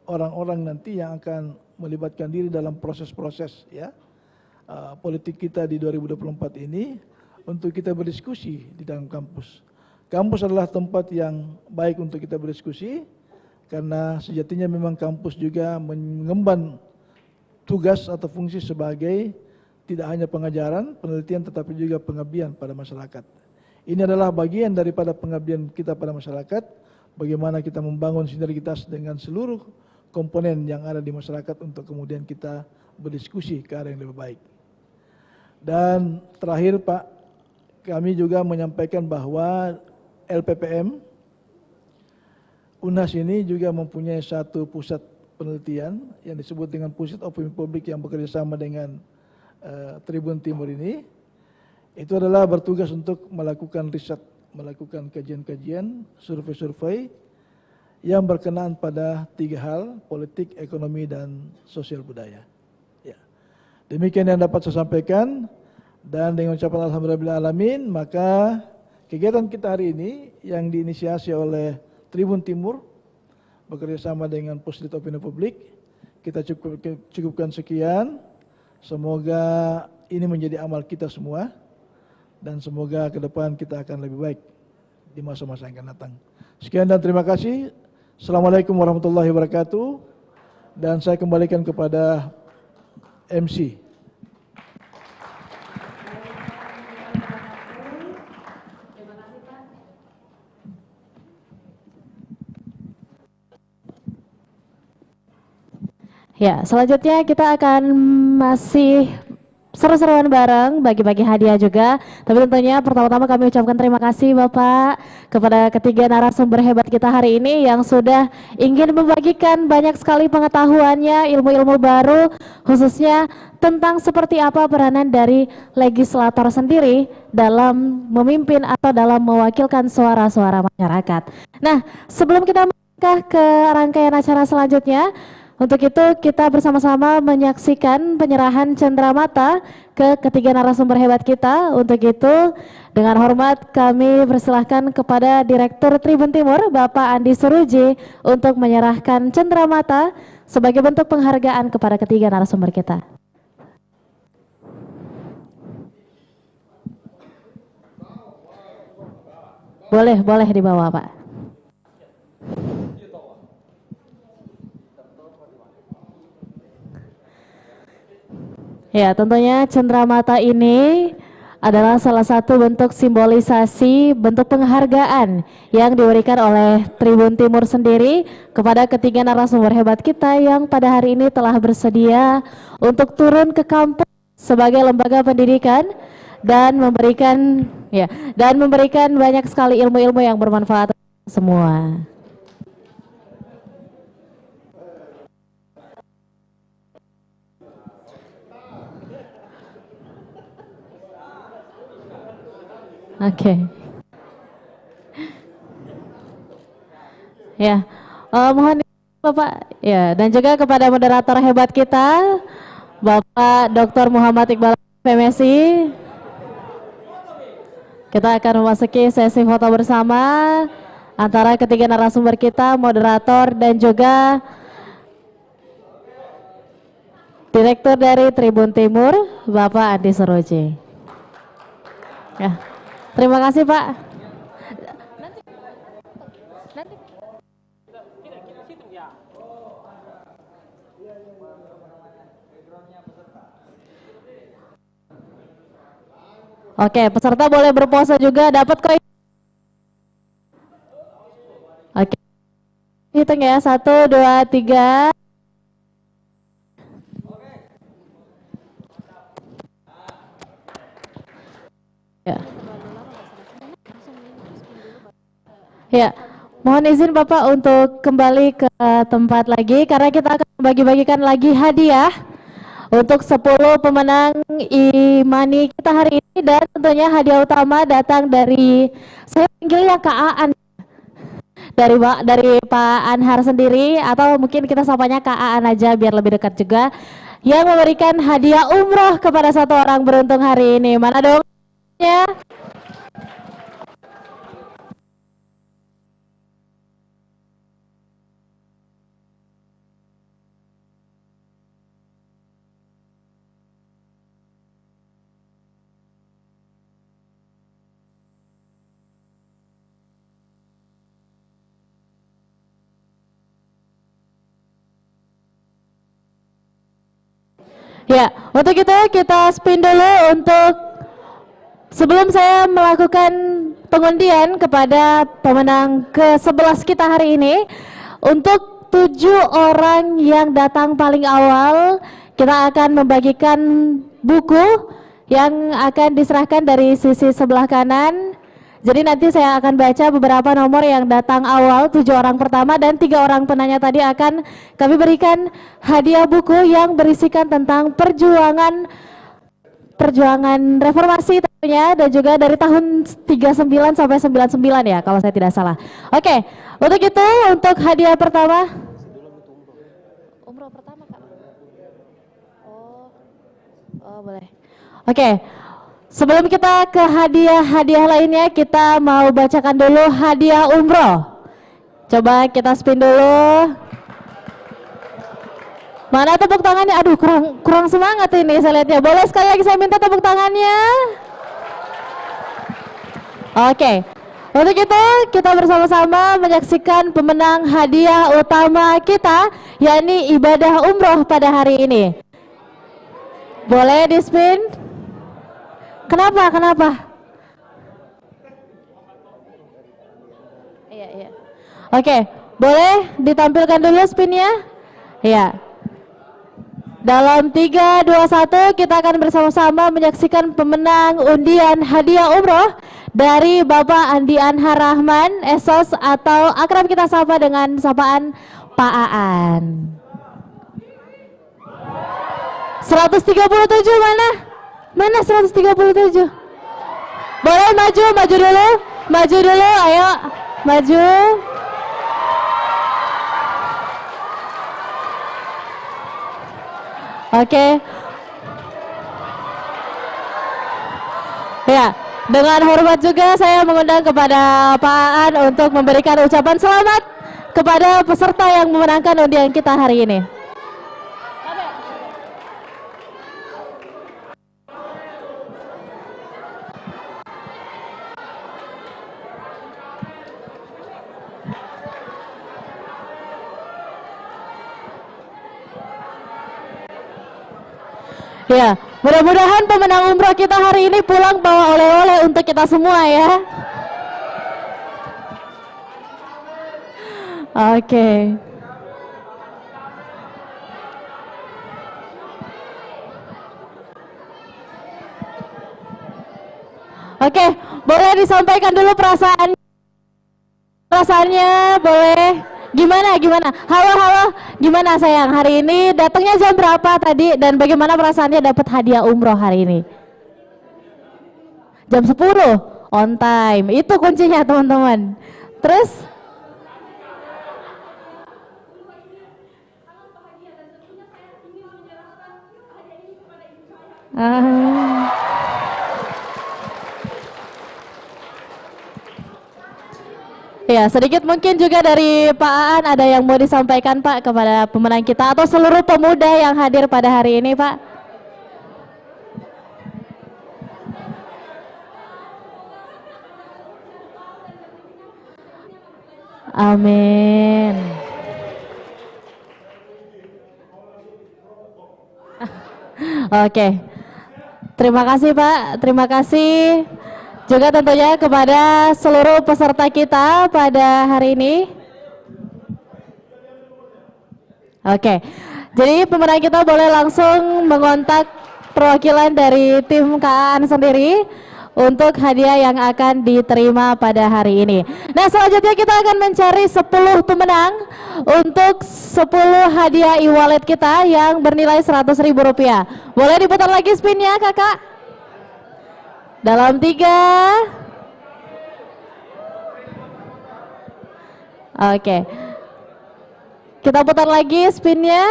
orang-orang nanti yang akan melibatkan diri dalam proses-proses ya politik kita di 2024 ini untuk kita berdiskusi di dalam kampus. Kampus adalah tempat yang baik untuk kita berdiskusi karena sejatinya memang kampus juga mengemban tugas atau fungsi sebagai tidak hanya pengajaran, penelitian tetapi juga pengabdian pada masyarakat. Ini adalah bagian daripada pengabdian kita pada masyarakat, bagaimana kita membangun sinergitas dengan seluruh komponen yang ada di masyarakat untuk kemudian kita berdiskusi ke arah yang lebih baik. Dan terakhir Pak, kami juga menyampaikan bahwa LPPM UNAS ini juga mempunyai satu pusat penelitian yang disebut dengan Pusat Opini Publik yang bekerja sama dengan Tribun Timur ini. Itu adalah bertugas untuk melakukan riset, melakukan kajian-kajian, survei-survei yang berkenaan pada 3 hal, politik, ekonomi, dan sosial budaya. Ya. Demikian yang dapat saya sampaikan, dan dengan ucapan alhamdulillahirrahmanirrahim, maka kegiatan kita hari ini yang diinisiasi oleh Tribun Timur bekerjasama dengan Pusat Opini Publik, kita cukupkan sekian. Semoga ini menjadi amal kita semua dan semoga ke depan kita akan lebih baik di masa-masa yang akan datang. Sekian dan terima kasih. Assalamualaikum warahmatullahi wabarakatuh. Dan saya kembalikan kepada MC. Ya, selanjutnya kita akan masih seru-seruan bareng, bagi-bagi hadiah juga. Tapi tentunya pertama-tama kami ucapkan terima kasih Bapak kepada ketiga narasumber hebat kita hari ini yang sudah ingin membagikan banyak sekali pengetahuannya, ilmu-ilmu baru, khususnya tentang seperti apa peranan dari legislator sendiri dalam memimpin atau dalam mewakilkan suara-suara masyarakat. Nah, sebelum kita melangkah ke rangkaian acara selanjutnya, untuk itu kita bersama-sama menyaksikan penyerahan cenderamata ke ketiga narasumber hebat kita. Untuk itu dengan hormat kami persilahkan kepada Direktur Tribun Timur Bapak Andi Suruji untuk menyerahkan cenderamata sebagai bentuk penghargaan kepada ketiga narasumber kita. Boleh dibawa Pak. Ya, tentunya cenderamata ini adalah salah satu bentuk simbolisasi, bentuk penghargaan yang diberikan oleh Tribun Timur sendiri kepada ketiga narasumber hebat kita yang pada hari ini telah bersedia untuk turun ke kampus sebagai lembaga pendidikan dan memberikan banyak sekali ilmu-ilmu yang bermanfaat untuk semua. Oke. Ya, mohon Bapak ya, dan juga kepada moderator hebat kita Bapak Dr. Muhammad Iqbal PMSI. Kita akan memasuki sesi foto bersama antara ketiga narasumber kita, moderator dan juga Direktur dari Tribun Timur Bapak Andi Suruji. Ya. Terima kasih Pak. Oke, peserta boleh berpose juga, dapat koin. Oke, hitung ya, 1, 2, 3. Ya. Ya, mohon izin Bapak untuk kembali ke tempat lagi karena kita akan bagi-bagikan lagi hadiah untuk 10 pemenang e-money kita hari ini, dan tentunya hadiah utama datang dari, saya panggilnya Kak Aan, dari Pak Anhar sendiri, atau mungkin kita sapanya Kak Aan aja biar lebih dekat juga, yang memberikan hadiah umroh kepada satu orang beruntung hari ini. Mana dong ya? Ya, untuk itu kita spin dulu untuk sebelum saya melakukan pengundian kepada pemenang ke-11 kita hari ini. Untuk 7 orang yang datang paling awal, kita akan membagikan buku yang akan diserahkan dari sisi sebelah kanan. Jadi nanti saya akan baca beberapa nomor yang datang awal, 7 orang pertama, dan 3 orang penanya tadi akan kami berikan hadiah buku yang berisikan tentang perjuangan reformasi tentunya, dan juga dari tahun 39 sampai 99 ya kalau saya tidak salah. Oke, untuk itu untuk hadiah pertama. Umroh pertama Kak. Oh boleh. Oke. Sebelum kita ke hadiah lainnya, kita mau bacakan dulu hadiah umroh. Coba kita spin dulu. Mana tepuk tangannya? Aduh, kurang semangat ini saya lihatnya. Boleh sekali lagi saya minta tepuk tangannya? Oke. Untuk itu kita bersama-sama menyaksikan pemenang hadiah utama kita, yakni ibadah umroh pada hari ini. Boleh di spin? Kenapa? Iya. Oke, boleh ditampilkan dulu spinnya? Iya. Dalam 3, 2, 1 kita akan bersama-sama menyaksikan pemenang undian hadiah umroh dari Bapak Andi Anhar Rahman, Esos, atau akrab kita sapa dengan sapaan Pak Aan. 137 mana? Mana 137? Boleh maju dulu, ayo maju. Oke. Ya, dengan hormat juga saya mengundang kepada Pak Aan untuk memberikan ucapan selamat kepada peserta yang memenangkan undian kita hari ini. Ya, mudah-mudahan pemenang umroh kita hari ini pulang bawa oleh-oleh untuk kita semua ya. Oke. Oke, boleh disampaikan dulu perasaannya, boleh. Gimana? Halo, gimana sayang? Hari ini datangnya jam berapa tadi dan bagaimana perasaannya dapat hadiah umroh hari ini? Jam 10, on time. Itu kuncinya teman-teman. Terus? Ya, sedikit mungkin juga dari Pak Aan ada yang mau disampaikan Pak kepada pemenang kita atau seluruh pemuda yang hadir pada hari ini Pak. Amin. Oke. Terima kasih Pak, terima kasih. Juga tentunya kepada seluruh peserta kita pada hari ini. Oke, jadi pemenang kita boleh langsung mengontak perwakilan dari tim KAAN sendiri untuk hadiah yang akan diterima pada hari ini. Nah, selanjutnya kita akan mencari 10 pemenang untuk 10 hadiah e-wallet kita yang bernilai Rp100.000. Boleh diputar lagi spinnya kakak? Dalam 3. Oke. Kita putar lagi spinnya.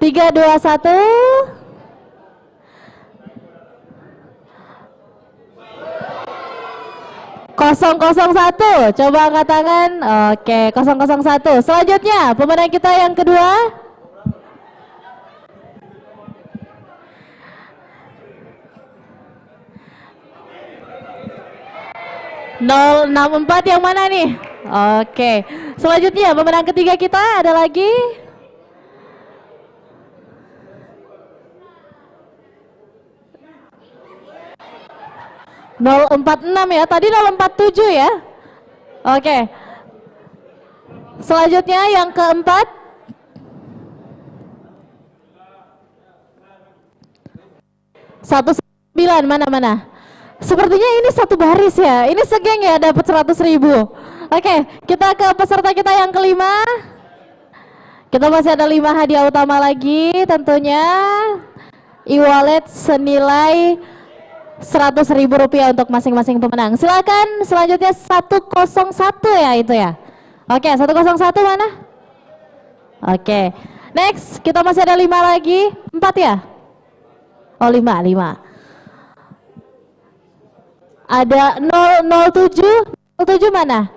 3, 2, 1. (001). Coba angkat tangan. Oke, 001. Selanjutnya pemenang kita yang kedua. 064 yang mana nih? Oke. Selanjutnya pemenang ketiga kita ada lagi. 046 ya, tadi 047 ya. Oke. Selanjutnya yang keempat. Satu 9 mana? Sepertinya ini satu baris ya. Ini segeng ya dapat 100.000. Oke, kita ke peserta kita yang kelima. Kita masih ada 5 hadiah utama lagi tentunya. E-wallet senilai Rp100.000 untuk masing-masing pemenang. Silakan selanjutnya 101 ya itu ya. Oke, 101 mana? Oke. Next, kita masih ada 5 lagi. 4 ya? Oh 5. Ada 007. 07 mana?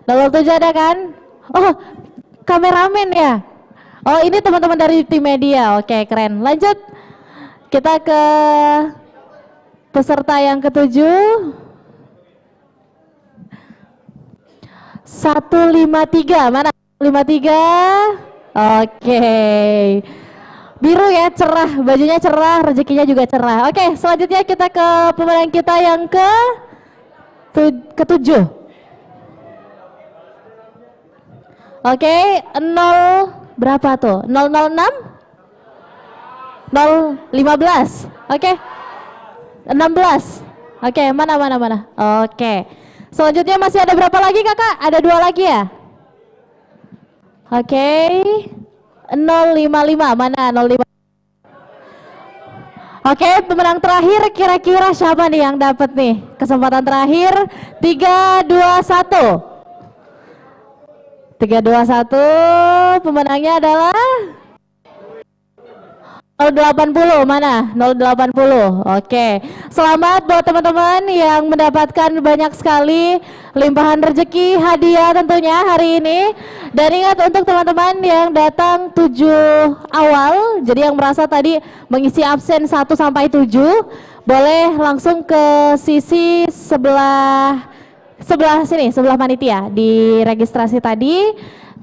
007 ada kan? Oh, kameramen ya? Oh, ini teman-teman dari tim media. Oke, keren. Lanjut. Kita ke peserta yang ke-7. 153. Mana? 153. Oke. Biru ya, cerah, bajunya cerah, rezekinya juga cerah. Oke, selanjutnya kita ke pemenang kita yang ke-7. Oke, 0 berapa tuh? 006? 015. Oke. 16. Oke, mana? Oke. Selanjutnya masih ada berapa lagi kakak? Ada 2 lagi ya? Oke. 055, mana 05? Oke, pemenang terakhir kira-kira siapa nih yang dapat nih? Kesempatan terakhir 321. 321 pemenangnya adalah 080, mana? 080. Oke. Selamat buat teman-teman yang mendapatkan banyak sekali limpahan rezeki hadiah tentunya hari ini. Dan ingat untuk teman-teman yang datang 7 awal, jadi yang merasa tadi mengisi absen 1 sampai 7, boleh langsung ke sisi sebelah sini, sebelah panitia di registrasi tadi.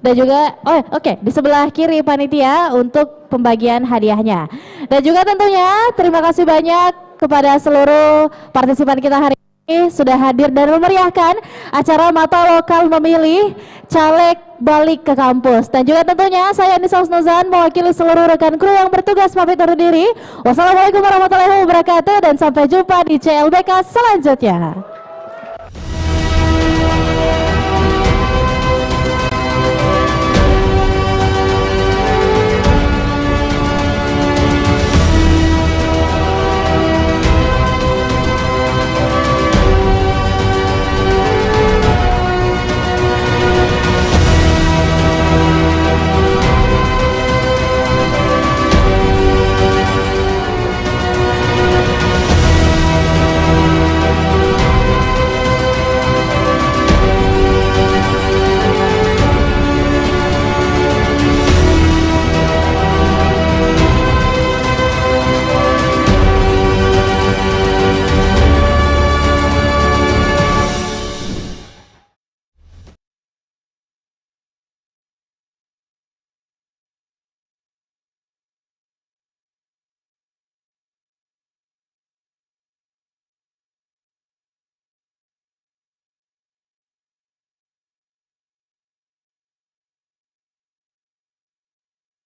Dan juga, di sebelah kiri panitia untuk pembagian hadiahnya. Dan juga tentunya terima kasih banyak kepada seluruh partisipan kita hari ini sudah hadir dan memeriahkan acara Mata Lokal Memilih Caleg Balik ke Kampus. Dan juga tentunya saya Nisa Husnuzan mewakili seluruh rekan kru yang bertugas pamit undur diri. Wassalamualaikum warahmatullahi wabarakatuh dan sampai jumpa di CLBK selanjutnya.